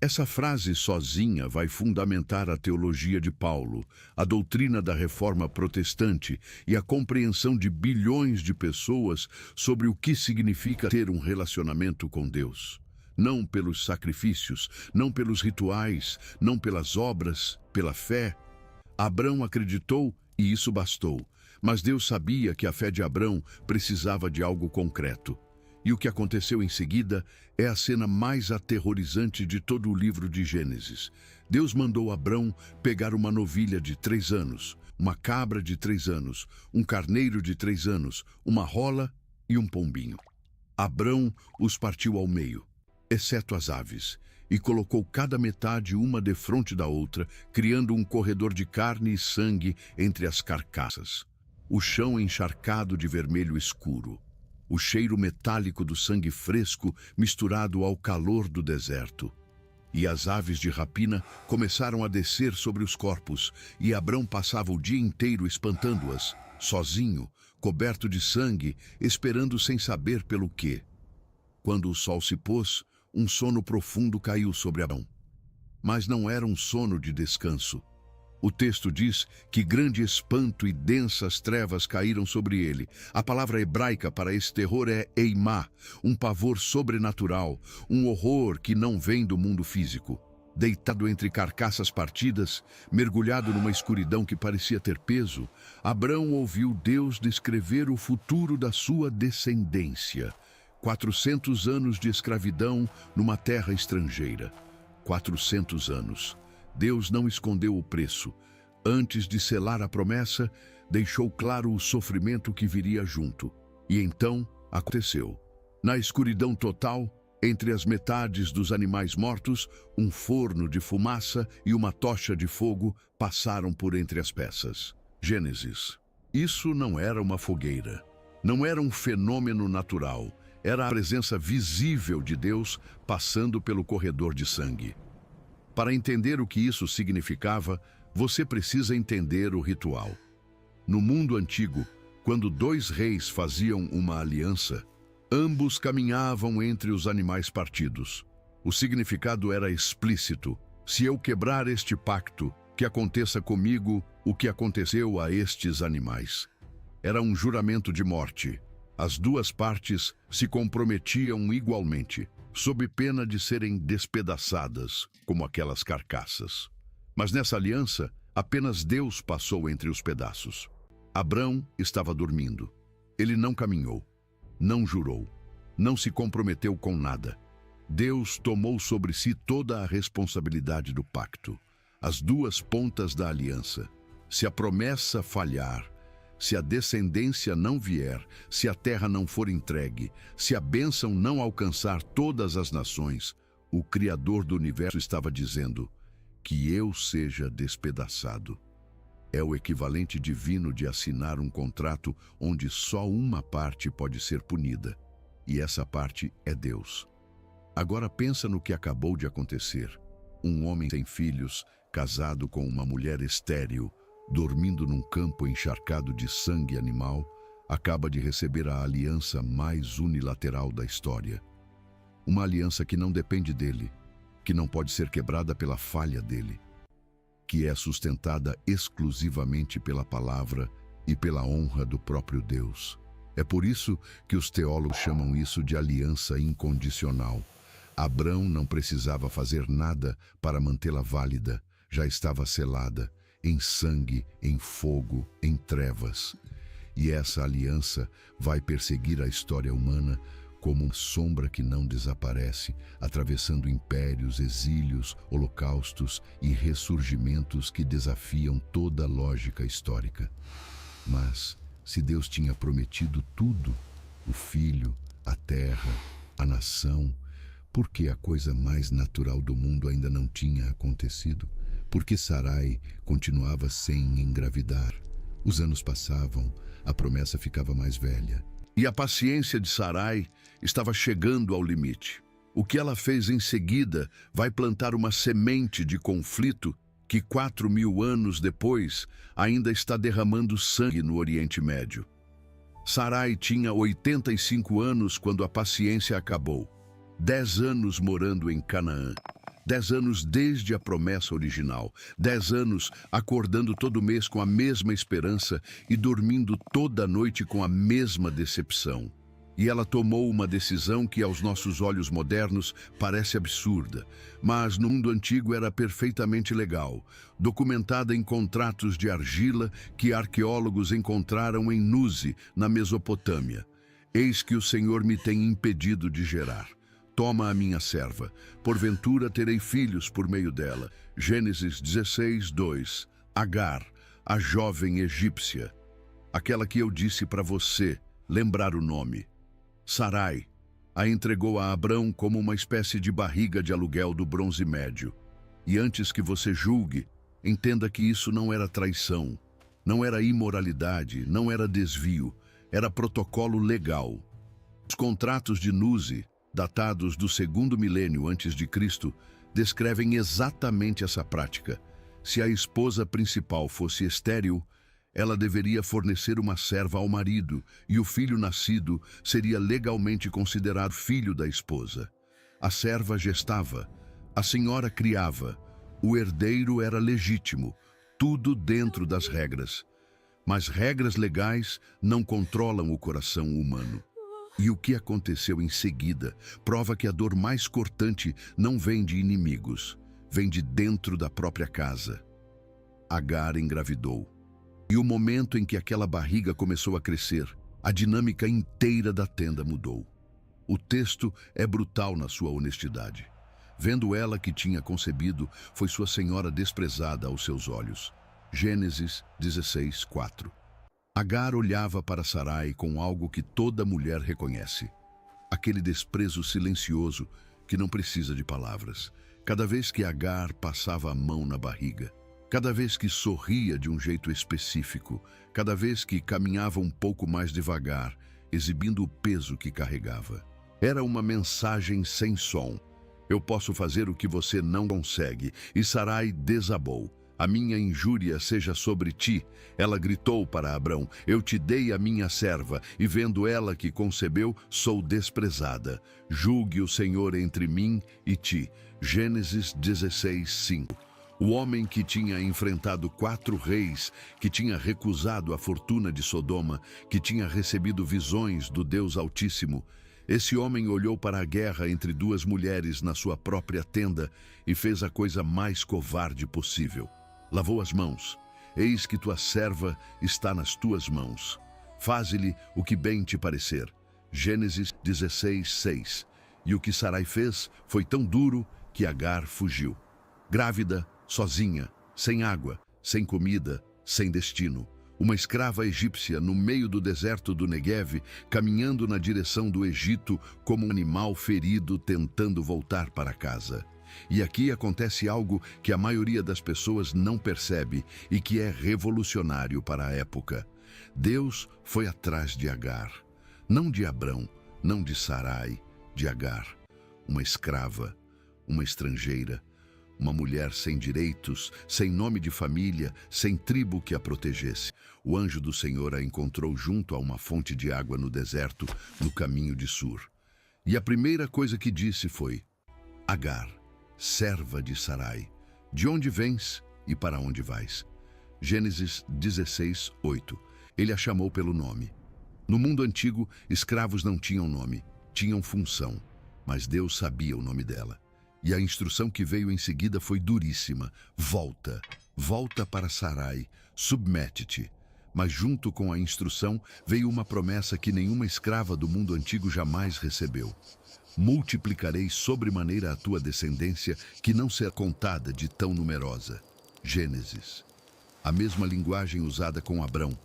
Essa frase sozinha vai fundamentar a teologia de Paulo, a doutrina da reforma protestante e a compreensão de bilhões de pessoas sobre o que significa ter um relacionamento com Deus. Não pelos sacrifícios, não pelos rituais, não pelas obras, pela fé. Abrão acreditou e isso bastou. Mas Deus sabia que a fé de Abrão precisava de algo concreto. E o que aconteceu em seguida é a cena mais aterrorizante de todo o livro de Gênesis. Deus mandou Abrão pegar uma novilha de 3 anos, uma cabra de 3 anos, um carneiro de 3 anos, uma rola e um pombinho. Abrão os partiu ao meio, exceto as aves, e colocou cada metade uma defronte da outra, criando um corredor de carne e sangue entre as carcaças. O chão encharcado de vermelho escuro. O cheiro metálico do sangue fresco misturado ao calor do deserto. E as aves de rapina começaram a descer sobre os corpos, e Abrão passava o dia inteiro espantando-as, sozinho, coberto de sangue, esperando sem saber pelo quê. Quando o sol se pôs, um sono profundo caiu sobre Abrão. Mas não era um sono de descanso. O texto diz que grande espanto e densas trevas caíram sobre ele. A palavra hebraica para esse terror é eimá, um pavor sobrenatural, um horror que não vem do mundo físico. Deitado entre carcaças partidas, mergulhado numa escuridão que parecia ter peso, Abrão ouviu Deus descrever o futuro da sua descendência. 400 anos de escravidão numa terra estrangeira. 400 anos. Deus não escondeu o preço. Antes de selar a promessa, deixou claro o sofrimento que viria junto. E então aconteceu. Na escuridão total, entre as metades dos animais mortos, um forno de fumaça e uma tocha de fogo passaram por entre as peças. Gênesis. Isso não era uma fogueira. Não era um fenômeno natural. Era a presença visível de Deus passando pelo corredor de sangue. Para entender o que isso significava, você precisa entender o ritual. No mundo antigo, quando 2 reis faziam uma aliança, ambos caminhavam entre os animais partidos. O significado era explícito. Se eu quebrar este pacto, que aconteça comigo o que aconteceu a estes animais. Era um juramento de morte. As 2 partes se comprometiam igualmente, sob pena de serem despedaçadas, como aquelas carcaças. Mas nessa aliança, apenas Deus passou entre os pedaços. Abrão estava dormindo. Ele não caminhou, não jurou, não se comprometeu com nada. Deus tomou sobre si toda a responsabilidade do pacto, as 2 pontas da aliança. Se a promessa falhar, se a descendência não vier, se a terra não for entregue, se a bênção não alcançar todas as nações, o Criador do universo estava dizendo que eu seja despedaçado. É o equivalente divino de assinar um contrato onde só uma parte pode ser punida, e essa parte é Deus. Agora pensa no que acabou de acontecer. Um homem sem filhos, casado com uma mulher estéril, dormindo num campo encharcado de sangue animal, acaba de receber a aliança mais unilateral da história. Uma aliança que não depende dele, que não pode ser quebrada pela falha dele, que é sustentada exclusivamente pela palavra e pela honra do próprio Deus. É por isso que os teólogos chamam isso de aliança incondicional. Abrão não precisava fazer nada para mantê-la válida, já estava selada, em sangue, em fogo, em trevas. E essa aliança vai perseguir a história humana como uma sombra que não desaparece, atravessando impérios, exílios, holocaustos e ressurgimentos que desafiam toda a lógica histórica. Mas, Se Deus tinha prometido tudo, o filho, a terra, a nação, por que a coisa mais natural do mundo ainda não tinha acontecido? Por que Sarai continuava sem engravidar? Os anos passavam, a promessa ficava mais velha. E a paciência de Sarai estava chegando ao limite. O que ela fez em seguida vai plantar uma semente de conflito que 4.000 anos depois ainda está derramando sangue no Oriente Médio. Sarai tinha 85 anos quando a paciência acabou. 10 anos morando em Canaã. 10 anos desde a promessa original. 10 anos acordando todo mês com a mesma esperança e dormindo toda noite com a mesma decepção. E ela tomou uma decisão que aos nossos olhos modernos parece absurda, mas no mundo antigo era perfeitamente legal, documentada em contratos de argila que arqueólogos encontraram em Nuzi, na Mesopotâmia. Eis que o Senhor me tem impedido de gerar. Toma a minha serva, porventura terei filhos por meio dela. Gênesis 16, 2. Agar, a jovem egípcia, aquela que eu disse para você lembrar o nome. Sarai a entregou a Abrão como uma espécie de barriga de aluguel do Bronze Médio. E antes que você julgue, entenda que isso não era traição, não era imoralidade, não era desvio, era protocolo legal. Os contratos de Nuzi, datados do 2º milênio antes de Cristo, descrevem exatamente essa prática. Se a esposa principal fosse estéril, ela deveria fornecer uma serva ao marido, e o filho nascido seria legalmente considerado filho da esposa. A serva gestava, a senhora criava, o herdeiro era legítimo, tudo dentro das regras. Mas regras legais não controlam o coração humano. E o que aconteceu em seguida prova que a dor mais cortante não vem de inimigos, vem de dentro da própria casa. Agar engravidou. E o momento em que aquela barriga começou a crescer, a dinâmica inteira da tenda mudou. O texto é brutal na sua honestidade. Vendo ela que tinha concebido, foi sua senhora desprezada aos seus olhos. Gênesis 16, 4. Agar olhava para Sarai com algo que toda mulher reconhece. Aquele desprezo silencioso que não precisa de palavras. Cada vez que Agar passava a mão na barriga, cada vez que sorria de um jeito específico, cada vez que caminhava um pouco mais devagar, exibindo o peso que carregava. Era uma mensagem sem som. Eu posso fazer o que você não consegue. E Sarai desabou. A minha injúria seja sobre ti. Ela gritou para Abrão, eu te dei a minha serva, e vendo ela que concebeu, sou desprezada. Julgue o Senhor entre mim e ti. Gênesis 16, 5. O homem que tinha enfrentado 4 reis, que tinha recusado a fortuna de Sodoma, que tinha recebido visões do Deus Altíssimo, esse homem olhou para a guerra entre 2 mulheres na sua própria tenda e fez a coisa mais covarde possível. Lavou as mãos. Eis que tua serva está nas tuas mãos. Faze-lhe o que bem te parecer. Gênesis 16, 6. E o que Sarai fez foi tão duro que Agar fugiu. Grávida, sozinha, sem água, sem comida, sem destino. Uma escrava egípcia no meio do deserto do Neguev, caminhando na direção do Egito como um animal ferido tentando voltar para casa. E aqui acontece algo que a maioria das pessoas não percebe e que é revolucionário para a época. Deus foi atrás de Agar, não de Abrão, não de Sarai, de Agar, uma escrava, uma estrangeira, uma mulher sem direitos, sem nome de família, sem tribo que a protegesse. O anjo do Senhor a encontrou junto a uma fonte de água no deserto, no caminho de Sur. E a primeira coisa que disse foi: Agar, serva de Sarai, de onde vens e para onde vais? Gênesis 16, 8. Ele a chamou pelo nome. No mundo antigo, escravos não tinham nome, tinham função, mas Deus sabia o nome dela. E a instrução que veio em seguida foi duríssima. Volta, volta para Sarai, submete-te. Mas junto com a instrução veio uma promessa que nenhuma escrava do mundo antigo jamais recebeu. Multiplicarei sobremaneira a tua descendência, que não será contada de tão numerosa. Gênesis. A mesma linguagem usada com Abrão.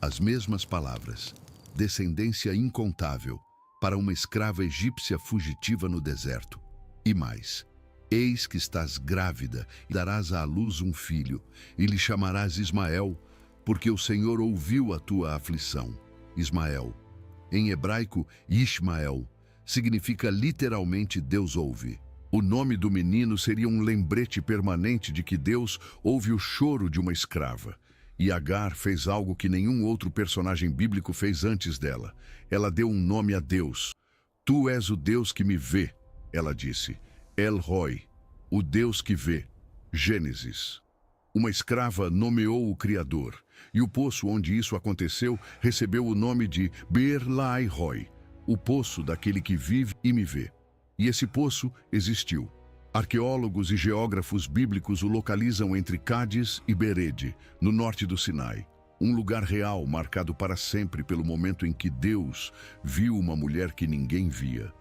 As mesmas palavras, descendência incontável, para uma escrava egípcia fugitiva no deserto. E mais, eis que estás grávida e darás à luz um filho, e lhe chamarás Ismael, porque o Senhor ouviu a tua aflição. Ismael, em hebraico, Ishmael, significa literalmente Deus ouve. O nome do menino seria um lembrete permanente de que Deus ouve o choro de uma escrava. E Agar fez algo que nenhum outro personagem bíblico fez antes dela. Ela deu um nome a Deus. Tu és o Deus que me vê, ela disse. El Roi, o Deus que vê. Gênesis. Uma escrava nomeou o Criador, e o poço onde isso aconteceu recebeu o nome de Beer Lahai Roi, o poço daquele que vive e me vê. E esse poço existiu. Arqueólogos e geógrafos bíblicos o localizam entre Cádiz e Berede, no norte do Sinai. Um lugar real marcado para sempre pelo momento em que Deus viu uma mulher que ninguém via.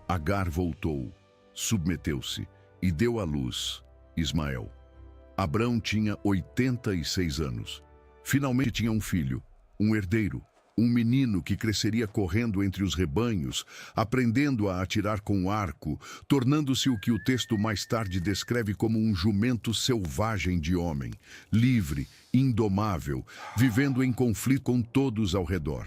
Agar voltou, submeteu-se e deu à luz Ismael. Abrão tinha 86 anos. Finalmente tinha um filho, um herdeiro. Um menino que cresceria correndo entre os rebanhos, aprendendo a atirar com arco, tornando-se o que o texto mais tarde descreve como um jumento selvagem de homem, livre, indomável, vivendo em conflito com todos ao redor.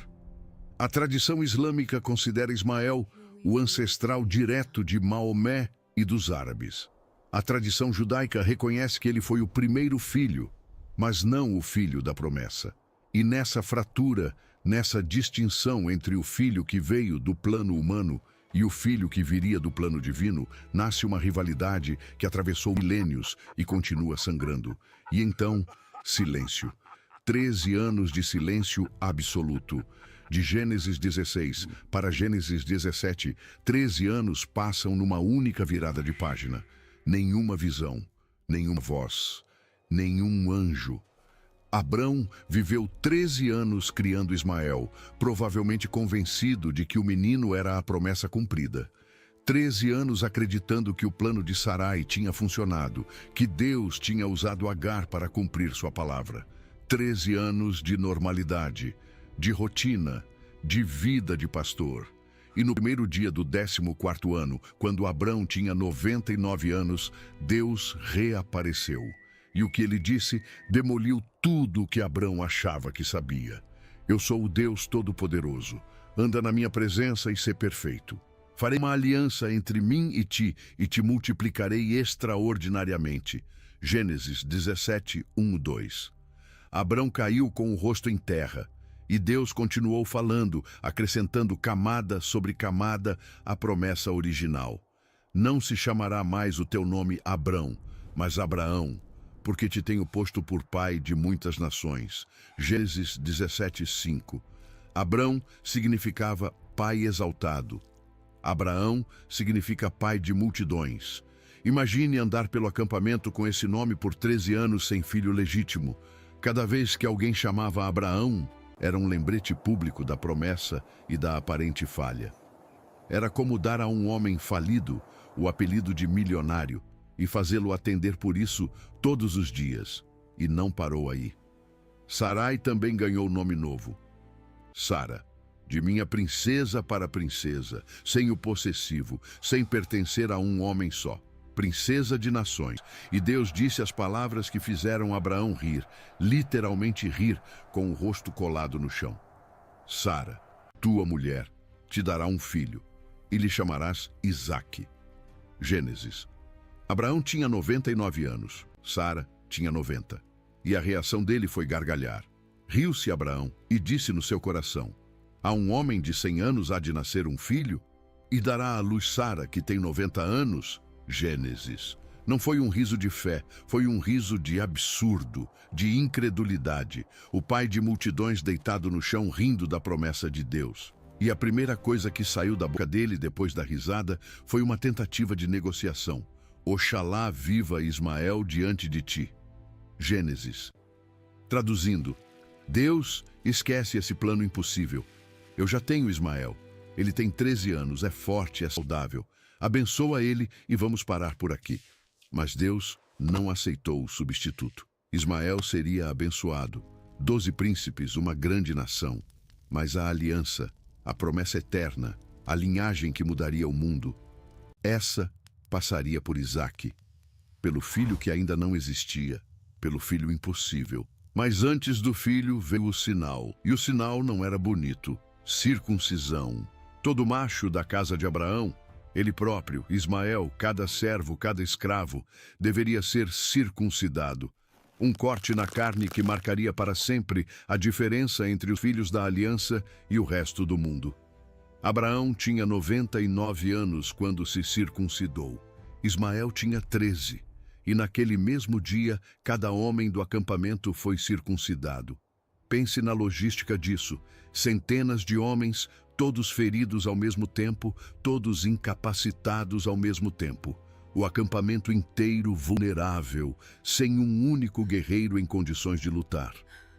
A tradição islâmica considera Ismael o ancestral direto de Maomé e dos árabes. A tradição judaica reconhece que ele foi o primeiro filho, mas não o filho da promessa. E nessa fratura, nessa distinção entre o filho que veio do plano humano e o filho que viria do plano divino, nasce uma rivalidade que atravessou milênios e continua sangrando. E então, silêncio. 13 anos de silêncio absoluto. De Gênesis 16 para Gênesis 17, 13 anos passam numa única virada de página. Nenhuma visão, nenhuma voz, nenhum anjo. Abrão viveu 13 anos criando Ismael, provavelmente convencido de que o menino era a promessa cumprida. 13 anos acreditando que o plano de Sarai tinha funcionado, que Deus tinha usado Agar para cumprir sua palavra. 13 anos de normalidade, de rotina, de vida de pastor. E no primeiro dia do 14º ano, quando Abrão tinha 99 anos, Deus reapareceu. E o que ele disse demoliu tudo o que Abrão achava que sabia. Eu sou o Deus Todo-Poderoso. Anda na minha presença e ser perfeito. Farei uma aliança entre mim e te multiplicarei extraordinariamente. Gênesis 17, 1, 2. Abrão caiu com o rosto em terra. E Deus continuou falando, acrescentando camada sobre camada à promessa original. Não se chamará mais o teu nome Abrão, mas Abraão, porque te tenho posto por pai de muitas nações. Gênesis 17, 5. Abrão significava pai exaltado. Abraão significa pai de multidões. Imagine andar pelo acampamento com esse nome por 13 anos sem filho legítimo. Cada vez que alguém chamava Abraão, era um lembrete público da promessa e da aparente falha. Era como dar a um homem falido o apelido de milionário e fazê-lo atender por isso todos os dias. E não parou aí. Sarai também ganhou nome novo. Sara, de minha princesa para princesa, sem o possessivo, sem pertencer a um homem só. Princesa de nações. E Deus disse as palavras que fizeram Abraão rir, literalmente rir, com o rosto colado no chão. Sara, tua mulher, te dará um filho, e lhe chamarás Isaque. Gênesis. Abraão tinha 99 anos, Sara tinha 90. E a reação dele foi gargalhar. Riu-se Abraão e disse no seu coração: a um homem de 100 anos há de nascer um filho? E dará à luz Sara, que tem 90 anos? Gênesis. Não foi um riso de fé, foi um riso de absurdo, de incredulidade. O pai de multidões deitado no chão rindo da promessa de Deus. E a primeira coisa que saiu da boca dele depois da risada foi uma tentativa de negociação. Oxalá viva Ismael diante de ti. Gênesis. Traduzindo, Deus esquece esse plano impossível. Eu já tenho Ismael. Ele tem 13 anos, é forte, é saudável. Abençoa ele e vamos parar por aqui. Mas Deus não aceitou o substituto. Ismael seria abençoado, 12 príncipes, uma grande nação. Mas a aliança, a promessa eterna, a linhagem que mudaria o mundo, essa passaria por Isaque, pelo filho que ainda não existia, pelo filho impossível. Mas antes do filho veio o sinal, e o sinal não era bonito: circuncisão. Todo macho da casa de Abraão, ele próprio, Ismael, cada servo, cada escravo, deveria ser circuncidado. Um corte na carne que marcaria para sempre a diferença entre os filhos da aliança e o resto do mundo. Abraão tinha 99 anos quando se circuncidou. Ismael tinha 13. E naquele mesmo dia, cada homem do acampamento foi circuncidado. Pense na logística disso. Centenas de homens, todos feridos ao mesmo tempo, todos incapacitados ao mesmo tempo. O acampamento inteiro vulnerável, sem um único guerreiro em condições de lutar.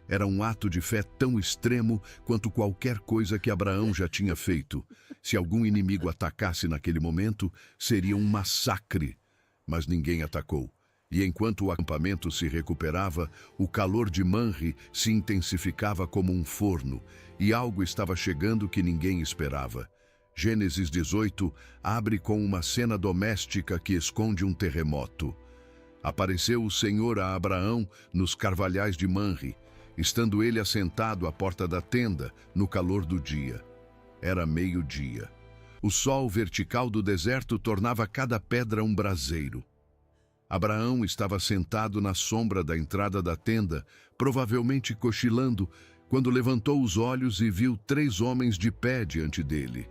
Era um ato de fé tão extremo quanto qualquer coisa que Abraão já tinha feito. Se algum inimigo atacasse naquele momento, seria um massacre. Mas ninguém atacou. E enquanto o acampamento se recuperava, o calor de Manre se intensificava como um forno, e algo estava chegando que ninguém esperava. Gênesis 18 abre com uma cena doméstica que esconde um terremoto. Apareceu o Senhor a Abraão nos carvalhais de Manre, estando ele assentado à porta da tenda, no calor do dia. Era meio-dia. O sol vertical do deserto tornava cada pedra um braseiro. Abraão estava sentado na sombra da entrada da tenda, provavelmente cochilando, quando levantou os olhos e viu 3 homens de pé diante dele.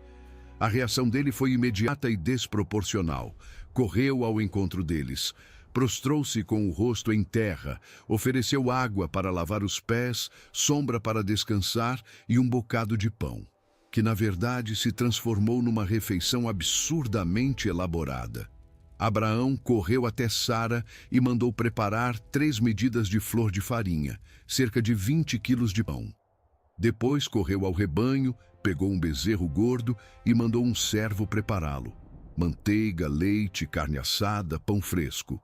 A reação dele foi imediata e desproporcional. Correu ao encontro deles, prostrou-se com o rosto em terra, ofereceu água para lavar os pés, sombra para descansar e um bocado de pão, que na verdade se transformou numa refeição absurdamente elaborada. Abraão correu até Sara e mandou preparar 3 medidas de flor de farinha, cerca de 20 quilos de pão. Depois correu ao rebanho, pegou um bezerro gordo e mandou um servo prepará-lo. Manteiga, leite, carne assada, pão fresco.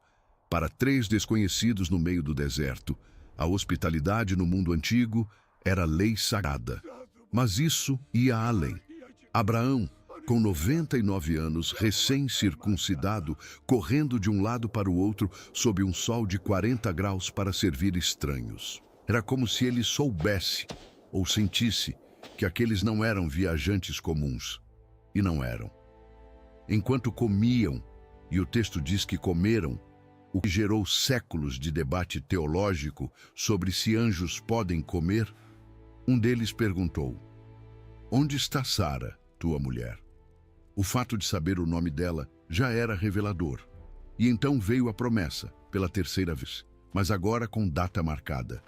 Para 3 desconhecidos no meio do deserto, a hospitalidade no mundo antigo era lei sagrada. Mas isso ia além. Abraão, com 99 anos, recém-circuncidado, correndo de um lado para o outro sob um sol de 40 graus para servir estranhos. Era como se ele soubesse ou sentisse que aqueles não eram viajantes comuns. E não eram. Enquanto comiam, e o texto diz que comeram, o que gerou séculos de debate teológico sobre se anjos podem comer, um deles perguntou: "Onde está Sara, tua mulher?" O fato de saber o nome dela já era revelador. E então veio a promessa, pela 3ª vez, mas agora com data marcada: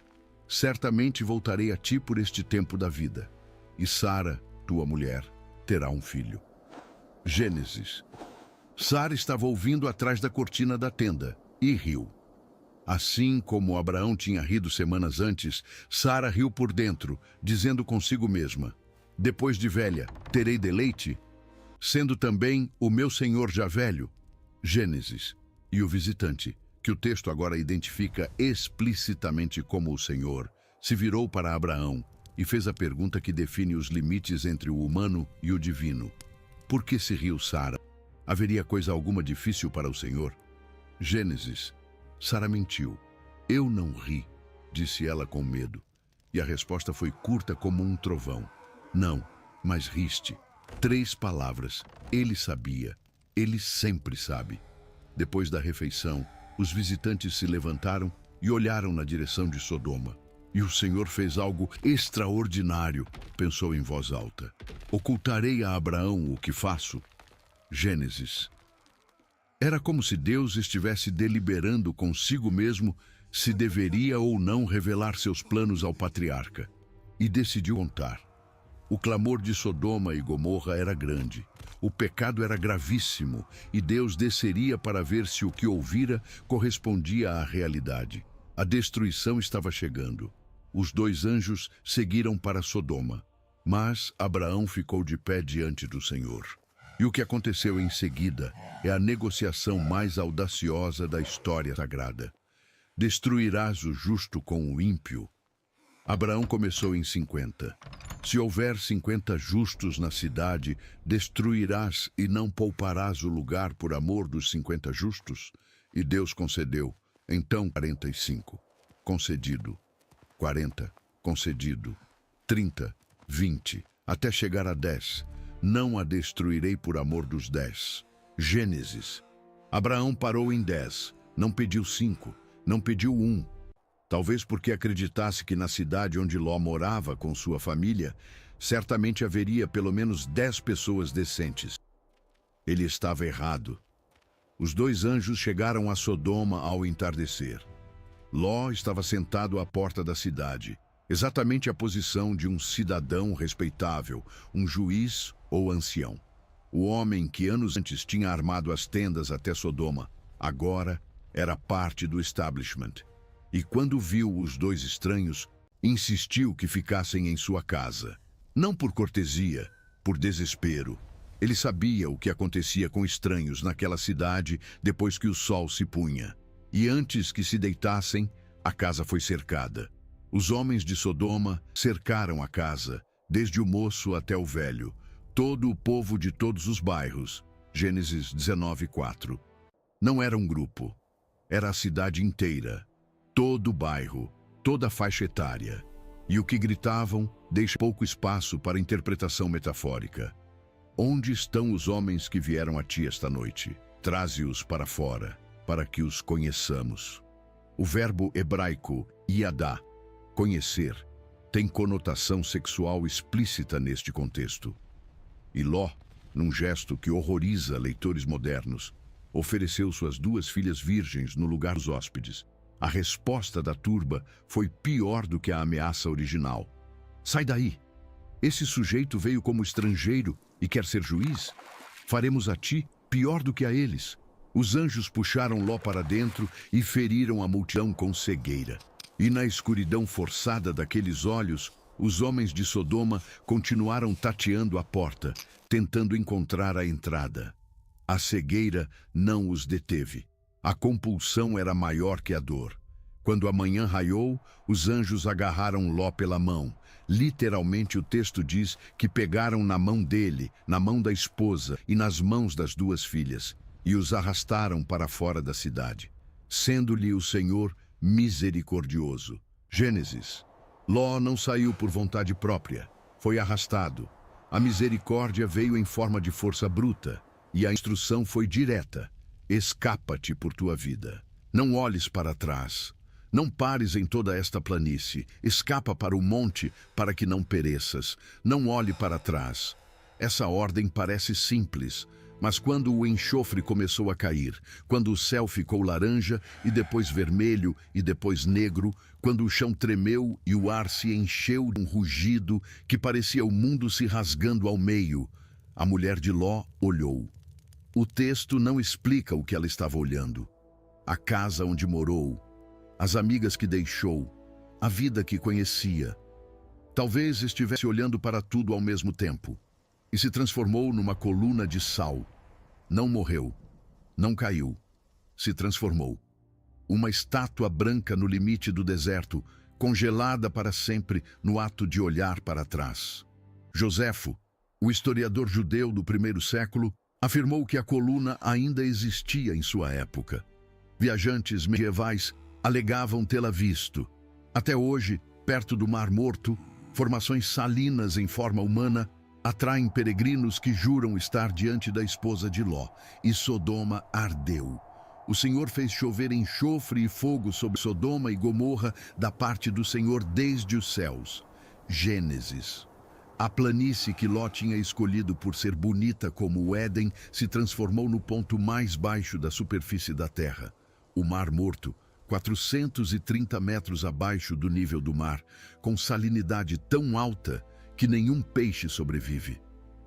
"Certamente voltarei a ti por este tempo da vida, e Sara, tua mulher, terá um filho." Gênesis. Sara estava ouvindo atrás da cortina da tenda e riu. Assim como Abraão tinha rido semanas antes, Sara riu por dentro, dizendo consigo mesma: "Depois de velha, terei deleite? Sendo também o meu senhor já velho." Gênesis. E o visitante, que o texto agora identifica explicitamente como o Senhor, se virou para Abraão e fez a pergunta que define os limites entre o humano e o divino: "Por que se riu Sara? Haveria coisa alguma difícil para o Senhor?" Gênesis. Sara mentiu. "Eu não ri", disse ela com medo. E a resposta foi curta como um trovão: "Não, mas riste." 3 palavras. Ele sabia. Ele sempre sabe. Depois da refeição, os visitantes se levantaram e olharam na direção de Sodoma. E o Senhor fez algo extraordinário, pensou em voz alta. "Ocultarei a Abraão o que faço?" Gênesis. Era como se Deus estivesse deliberando consigo mesmo se deveria ou não revelar seus planos ao patriarca. E decidiu contar. O clamor de Sodoma e Gomorra era grande. O pecado era gravíssimo e Deus desceria para ver se o que ouvira correspondia à realidade. A destruição estava chegando. Os 2 anjos seguiram para Sodoma, mas Abraão ficou de pé diante do Senhor. E o que aconteceu em seguida é a negociação mais audaciosa da história sagrada. "Destruirás o justo com o ímpio?" Abraão começou em 50. Se houver 50 justos na cidade, destruirás e não pouparás o lugar por amor dos 50 justos? E Deus concedeu. Então 45. Concedido. 40. Concedido. 30. 20. Até chegar a 10. Não a destruirei por amor dos 10. Gênesis. Abraão parou em 10. Não pediu 5. Não pediu 1. Talvez porque acreditasse que na cidade onde Ló morava com sua família, certamente haveria pelo menos 10 pessoas decentes. Ele estava errado. Os 2 anjos chegaram a Sodoma ao entardecer. Ló estava sentado à porta da cidade, exatamente a posição de um cidadão respeitável, um juiz ou ancião. O homem que anos antes tinha armado as tendas até Sodoma, agora era parte do establishment. E quando viu os 2 estranhos, insistiu que ficassem em sua casa. Não por cortesia, por desespero. Ele sabia o que acontecia com estranhos naquela cidade depois que o sol se punha. E antes que se deitassem, a casa foi cercada. Os homens de Sodoma cercaram a casa, desde o moço até o velho, todo o povo de todos os bairros. Gênesis 19:4. Não era um grupo, era a cidade inteira. Todo o bairro, toda a faixa etária. E o que gritavam deixa pouco espaço para interpretação metafórica. Onde estão os homens que vieram a ti esta noite? Traze-os para fora, para que os conheçamos. O verbo hebraico yadá, conhecer, tem conotação sexual explícita neste contexto. E Ló, num gesto que horroriza leitores modernos, ofereceu suas 2 filhas virgens no lugar dos hóspedes. A resposta da turba foi pior do que a ameaça original. Sai daí! Esse sujeito veio como estrangeiro e quer ser juiz? Faremos a ti pior do que a eles. Os anjos puxaram Ló para dentro e feriram a multidão com cegueira. E na escuridão forçada daqueles olhos, os homens de Sodoma continuaram tateando a porta, tentando encontrar a entrada. A cegueira não os deteve. A compulsão era maior que a dor. Quando a manhã raiou, os anjos agarraram Ló pela mão. Literalmente o texto diz que pegaram na mão dele, na mão da esposa e nas mãos das 2 filhas, e os arrastaram para fora da cidade, sendo-lhe o Senhor misericordioso. Gênesis. Ló não saiu por vontade própria, foi arrastado. A misericórdia veio em forma de força bruta, e a instrução foi direta. Escapa-te por tua vida. Não olhes para trás. Não pares em toda esta planície. Escapa para o monte, para que não pereças. Não olhe para trás. Essa ordem parece simples, mas quando o enxofre começou a cair, quando o céu ficou laranja e depois vermelho e depois negro, quando o chão tremeu e o ar se encheu de um rugido que parecia o mundo se rasgando ao meio, a mulher de Ló olhou. O texto não explica o que ela estava olhando. A casa onde morou, as amigas que deixou, a vida que conhecia. Talvez estivesse olhando para tudo ao mesmo tempo e se transformou numa coluna de sal. Não morreu, não caiu, se transformou. Uma estátua branca no limite do deserto, congelada para sempre no ato de olhar para trás. Joséfo, o historiador judeu do 1º século, afirmou que a coluna ainda existia em sua época. Viajantes medievais alegavam tê-la visto. Até hoje, perto do Mar Morto, formações salinas em forma humana atraem peregrinos que juram estar diante da esposa de Ló, e Sodoma ardeu. O Senhor fez chover enxofre e fogo sobre Sodoma e Gomorra da parte do Senhor desde os céus. Gênesis. A planície que Ló tinha escolhido por ser bonita como o Éden se transformou no ponto mais baixo da superfície da terra. O Mar Morto, 430 metros abaixo do nível do mar, com salinidade tão alta que nenhum peixe sobrevive.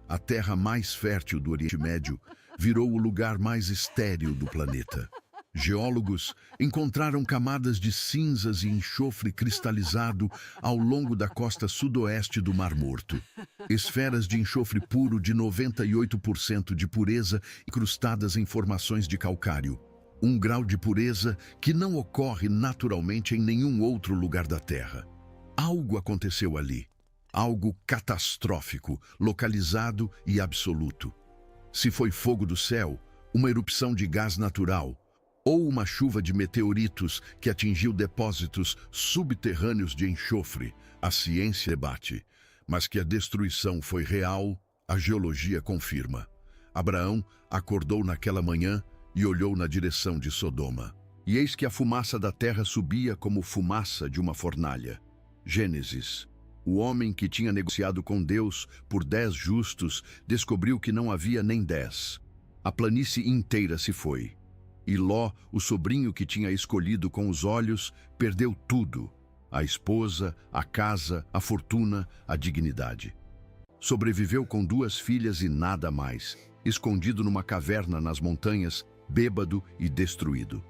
A terra mais fértil do Oriente Médio virou o lugar mais estéril do planeta. Geólogos encontraram camadas de cinzas e enxofre cristalizado ao longo da costa sudoeste do Mar Morto. Esferas de enxofre puro de 98% de pureza incrustadas em formações de calcário. Um grau de pureza que não ocorre naturalmente em nenhum outro lugar da Terra. Algo aconteceu ali. Algo catastrófico, localizado e absoluto. Se foi fogo do céu, uma erupção de gás natural, ou uma chuva de meteoritos que atingiu depósitos subterrâneos de enxofre, a ciência debate. Mas que a destruição foi real, a geologia confirma. Abraão acordou naquela manhã e olhou na direção de Sodoma. E eis que a fumaça da terra subia como fumaça de uma fornalha. Gênesis. O homem que tinha negociado com Deus por 10 justos descobriu que não havia nem 10. A planície inteira se foi. E Ló, o sobrinho que tinha escolhido com os olhos, perdeu tudo: a esposa, a casa, a fortuna, a dignidade. Sobreviveu com 2 filhas e nada mais, escondido numa caverna nas montanhas, bêbado e destruído.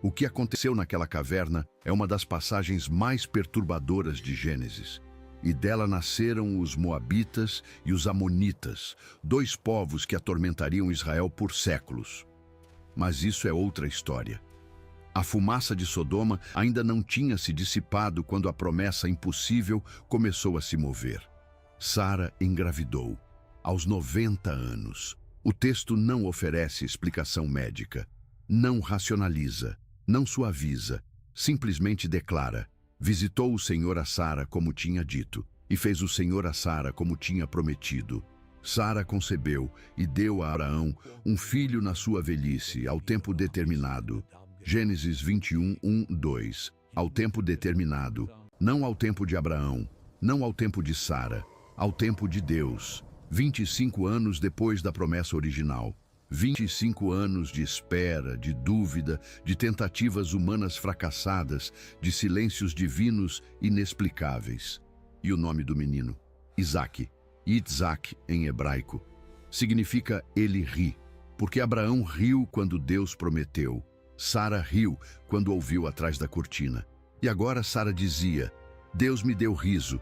O que aconteceu naquela caverna é uma das passagens mais perturbadoras de Gênesis. E dela nasceram os Moabitas e os Amonitas, 2 povos que atormentariam Israel por séculos. Mas isso é outra história. A fumaça de Sodoma ainda não tinha se dissipado quando a promessa impossível começou a se mover. Sara engravidou, aos 90 anos. O texto não oferece explicação médica, não racionaliza, não suaviza, simplesmente declara: visitou o Senhor a Sara como tinha dito, e fez o Senhor a Sara como tinha prometido. Sara concebeu e deu a Abraão um filho na sua velhice, ao tempo determinado. Gênesis 21, 1, 2. Ao tempo determinado, não ao tempo de Abraão, não ao tempo de Sara, ao tempo de Deus. 25 anos depois da promessa original. 25 anos de espera, de dúvida, de tentativas humanas fracassadas, de silêncios divinos inexplicáveis. E o nome do menino? Isaque. Yitzhak, em hebraico, significa ele ri, porque Abraão riu quando Deus prometeu. Sara riu quando ouviu atrás da cortina. E agora Sara dizia: Deus me deu riso.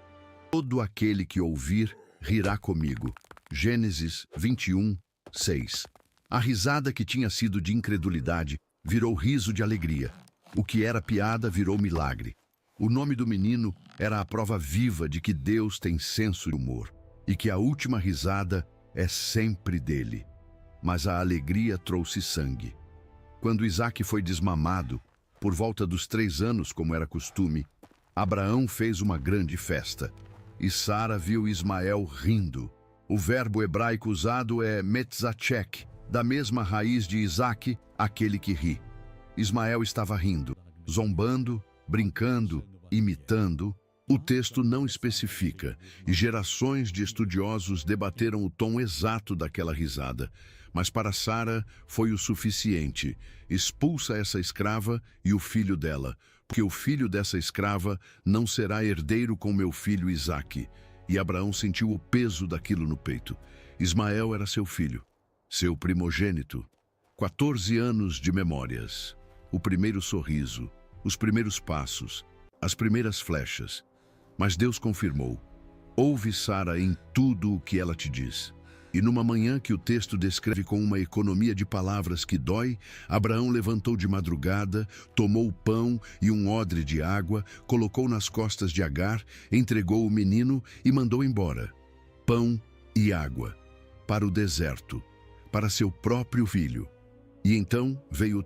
Todo aquele que ouvir rirá comigo. Gênesis 21, 6. A risada que tinha sido de incredulidade virou riso de alegria. O que era piada virou milagre. O nome do menino era a prova viva de que Deus tem senso de humor e que a última risada é sempre dele. Mas a alegria trouxe sangue. Quando Isaque foi desmamado, por volta dos 3 anos, como era costume, Abraão fez uma grande festa. E Sara viu Ismael rindo. O verbo hebraico usado é metzachek, da mesma raiz de Isaque, aquele que ri. Ismael estava rindo, zombando, brincando, imitando. O texto não especifica, e gerações de estudiosos debateram o tom exato daquela risada. Mas para Sara foi o suficiente. Expulsa essa escrava e o filho dela, porque o filho dessa escrava não será herdeiro com meu filho Isaque. E Abraão sentiu o peso daquilo no peito. Ismael era seu filho, seu primogênito. 14 anos de memórias. O primeiro sorriso, os primeiros passos, as primeiras flechas. Mas Deus confirmou: ouve Sara em tudo o que ela te diz. E numa manhã que o texto descreve com uma economia de palavras que dói, Abraão levantou de madrugada, tomou o pão e um odre de água, colocou nas costas de Agar, entregou o menino e mandou embora. Pão e água, para o deserto, para seu próprio filho. E então veio o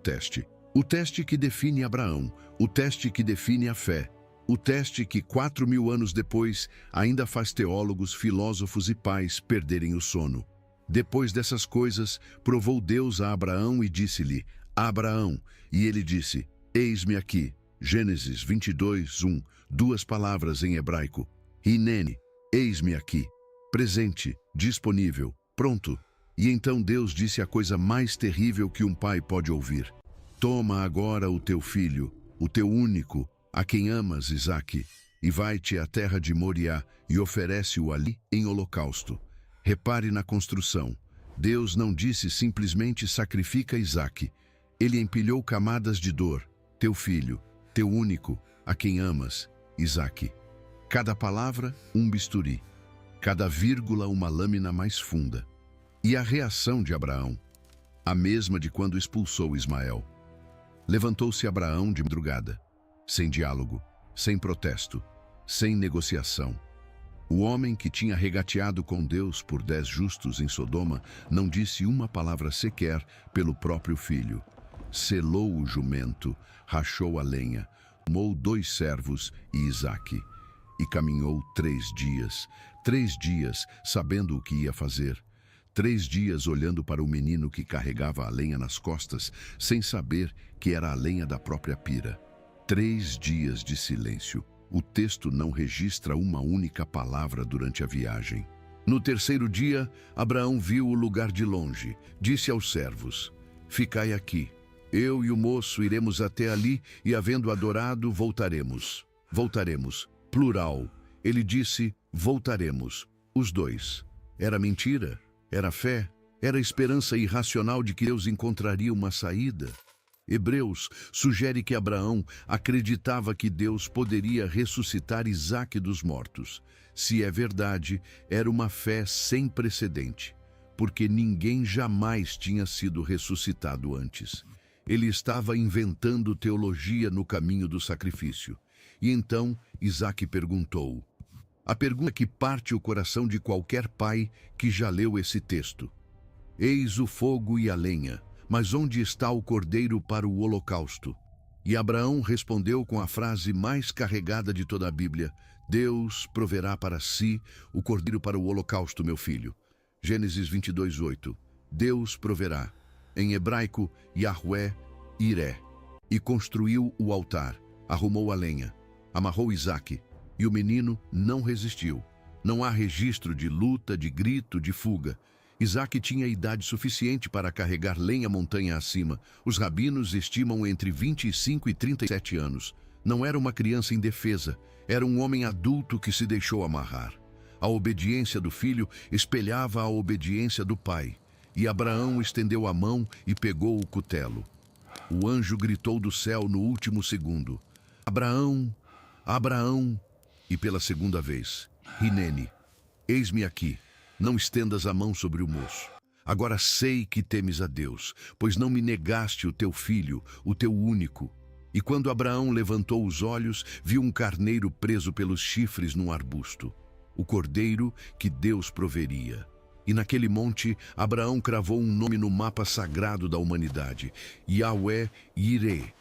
teste que define Abraão, o teste que define a fé, o teste que 4.000 anos depois ainda faz teólogos, filósofos e pais perderem o sono. Depois dessas coisas, provou Deus a Abraão e disse-lhe: Abraão, e ele disse: eis-me aqui. Gênesis 22, 1, 2 palavras em hebraico. Hinene, eis-me aqui. Presente, disponível, pronto. E então Deus disse a coisa mais terrível que um pai pode ouvir: toma agora o teu filho, o teu único, a quem amas, Isaque, e vai-te à terra de Moriá e oferece-o ali em holocausto. Repare na construção. Deus não disse simplesmente sacrifica Isaque. Ele empilhou camadas de dor. Teu filho, teu único, a quem amas, Isaque. Cada palavra, um bisturi. Cada vírgula, uma lâmina mais funda. E a reação de Abraão? A mesma de quando expulsou Ismael. Levantou-se Abraão de madrugada, sem diálogo, sem protesto. sem negociação. O homem que tinha regateado com Deus por 10 justos em Sodoma não disse uma palavra sequer pelo próprio filho. Selou o jumento, rachou a lenha, tomou 2 servos e Isaque, e caminhou 3 dias. 3 dias sabendo o que ia fazer. 3 dias olhando para o menino que carregava a lenha nas costas, sem saber que era a lenha da própria pira. 3 dias de silêncio. O texto não registra uma única palavra durante a viagem. No 3º dia, Abraão viu o lugar de longe. Disse aos servos: "Ficai aqui. Eu e o moço iremos até ali e, havendo adorado, voltaremos." Voltaremos. Plural. Ele disse: voltaremos. Os 2. Era mentira? Era fé? Era esperança irracional de que Deus encontraria uma saída? Hebreus sugere que Abraão acreditava que Deus poderia ressuscitar Isaque dos mortos. Se é verdade, era uma fé sem precedente, porque ninguém jamais tinha sido ressuscitado antes. Ele estava inventando teologia no caminho do sacrifício. E então Isaque perguntou. A pergunta que parte o coração de qualquer pai que já leu esse texto. Eis o fogo e a lenha, mas onde está o cordeiro para o holocausto? E Abraão respondeu com a frase mais carregada de toda a Bíblia: Deus proverá para si o cordeiro para o holocausto, meu filho. Gênesis 22:8. Deus proverá. Em hebraico, Yahweh Iré. E construiu o altar, arrumou a lenha, amarrou Isaque, e o menino não resistiu. Não há registro de luta, de grito, de fuga. Isaque tinha idade suficiente para carregar lenha montanha acima. Os rabinos estimam entre 25 e 37 anos. Não era uma criança indefesa, era um homem adulto que se deixou amarrar. A obediência do filho espelhava a obediência do pai. E Abraão estendeu a mão e pegou o cutelo. O anjo gritou do céu no último segundo: Abraão, Abraão! E pela segunda vez: Hinene, eis-me aqui. Não estendas a mão sobre o moço. Agora sei que temes a Deus, pois não me negaste o teu filho, o teu único. E quando Abraão levantou os olhos, viu um carneiro preso pelos chifres num arbusto. O cordeiro que Deus proveria. E naquele monte, Abraão cravou um nome no mapa sagrado da humanidade: Yahweh Yireh.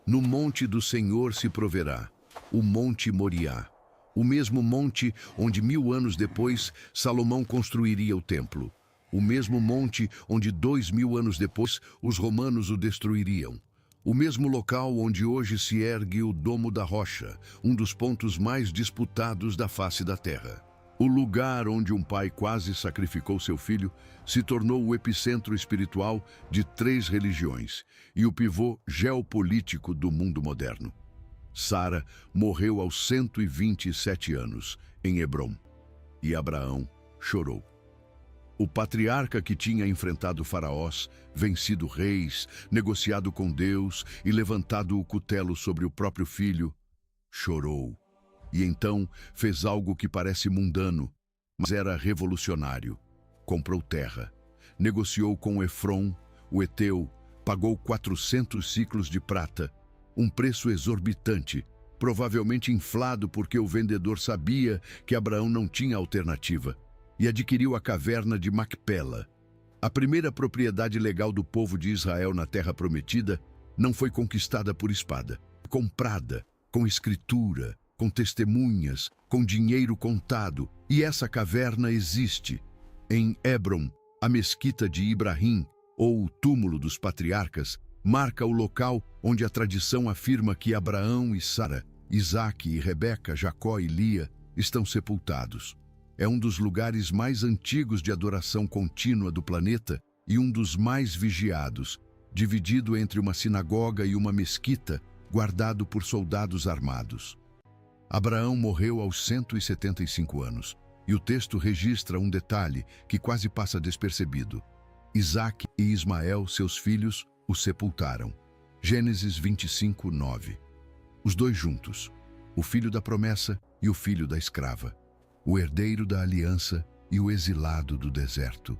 No monte do Senhor se proverá, o monte Moriá. O mesmo monte onde 1000 anos depois Salomão construiria o templo. O mesmo monte onde 2000 anos depois os romanos o destruiriam. O mesmo local onde hoje se ergue o Domo da Rocha, um dos pontos mais disputados da face da terra. O lugar onde um pai quase sacrificou seu filho se tornou o epicentro espiritual de 3 religiões e o pivô geopolítico do mundo moderno. Sara morreu aos 127 anos, em Hebrom, e Abraão chorou. O patriarca que tinha enfrentado faraós, vencido reis, negociado com Deus e levantado o cutelo sobre o próprio filho, chorou. E então fez algo que parece mundano, mas era revolucionário. Comprou terra, negociou com Efron, o Eteu, pagou 400 ciclos de prata, um preço exorbitante, provavelmente inflado porque o vendedor sabia que Abraão não tinha alternativa, e adquiriu a caverna de Macpela. A primeira propriedade legal do povo de Israel na Terra Prometida não foi conquistada por espada, comprada, com escritura, com testemunhas, com dinheiro contado, e essa caverna existe. Em Hebrom, a mesquita de Ibrahim, ou o túmulo dos patriarcas, marca o local onde a tradição afirma que Abraão e Sara, Isaque e Rebeca, Jacó e Lia estão sepultados. É um dos lugares mais antigos de adoração contínua do planeta e um dos mais vigiados, dividido entre uma sinagoga e uma mesquita, guardado por soldados armados. Abraão morreu aos 175 anos, e o texto registra um detalhe que quase passa despercebido. Isaque e Ismael, seus filhos, o sepultaram. Gênesis 25:9. Os 2 juntos, o filho da promessa e o filho da escrava, o herdeiro da aliança e o exilado do deserto,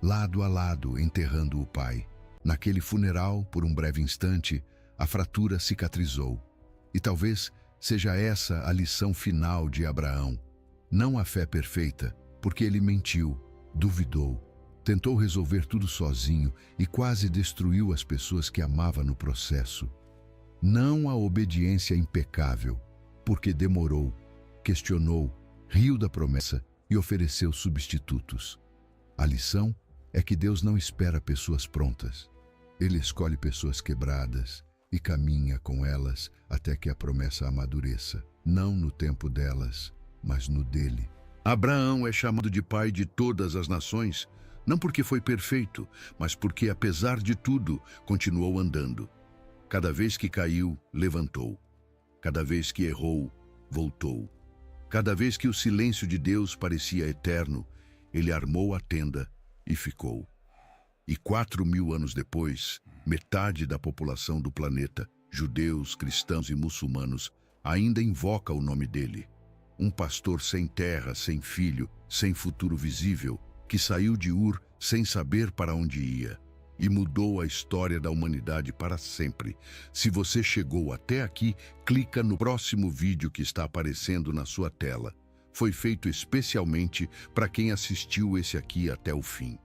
lado a lado enterrando o pai. Naquele funeral, por um breve instante, a fratura cicatrizou. E talvez seja essa a lição final de Abraão. Não a fé perfeita, porque ele mentiu, duvidou, tentou resolver tudo sozinho e quase destruiu as pessoas que amava no processo. Não a obediência impecável, porque demorou, questionou, riu da promessa e ofereceu substitutos. A lição é que Deus não espera pessoas prontas. Ele escolhe pessoas quebradas e caminha com elas até que a promessa amadureça, não no tempo delas, mas no dele. Abraão é chamado de pai de todas as nações, não porque foi perfeito, mas porque, apesar de tudo, continuou andando. Cada vez que caiu, levantou. Cada vez que errou, voltou. Cada vez que o silêncio de Deus parecia eterno, ele armou a tenda e ficou. E 4.000 anos depois, metade da população do planeta, judeus, cristãos e muçulmanos, ainda invoca o nome dele. Um pastor sem terra, sem filho, sem futuro visível, que saiu de Ur sem saber para onde ia e mudou a história da humanidade para sempre. Se você chegou até aqui, clica no próximo vídeo que está aparecendo na sua tela. Foi feito especialmente para quem assistiu esse aqui até o fim.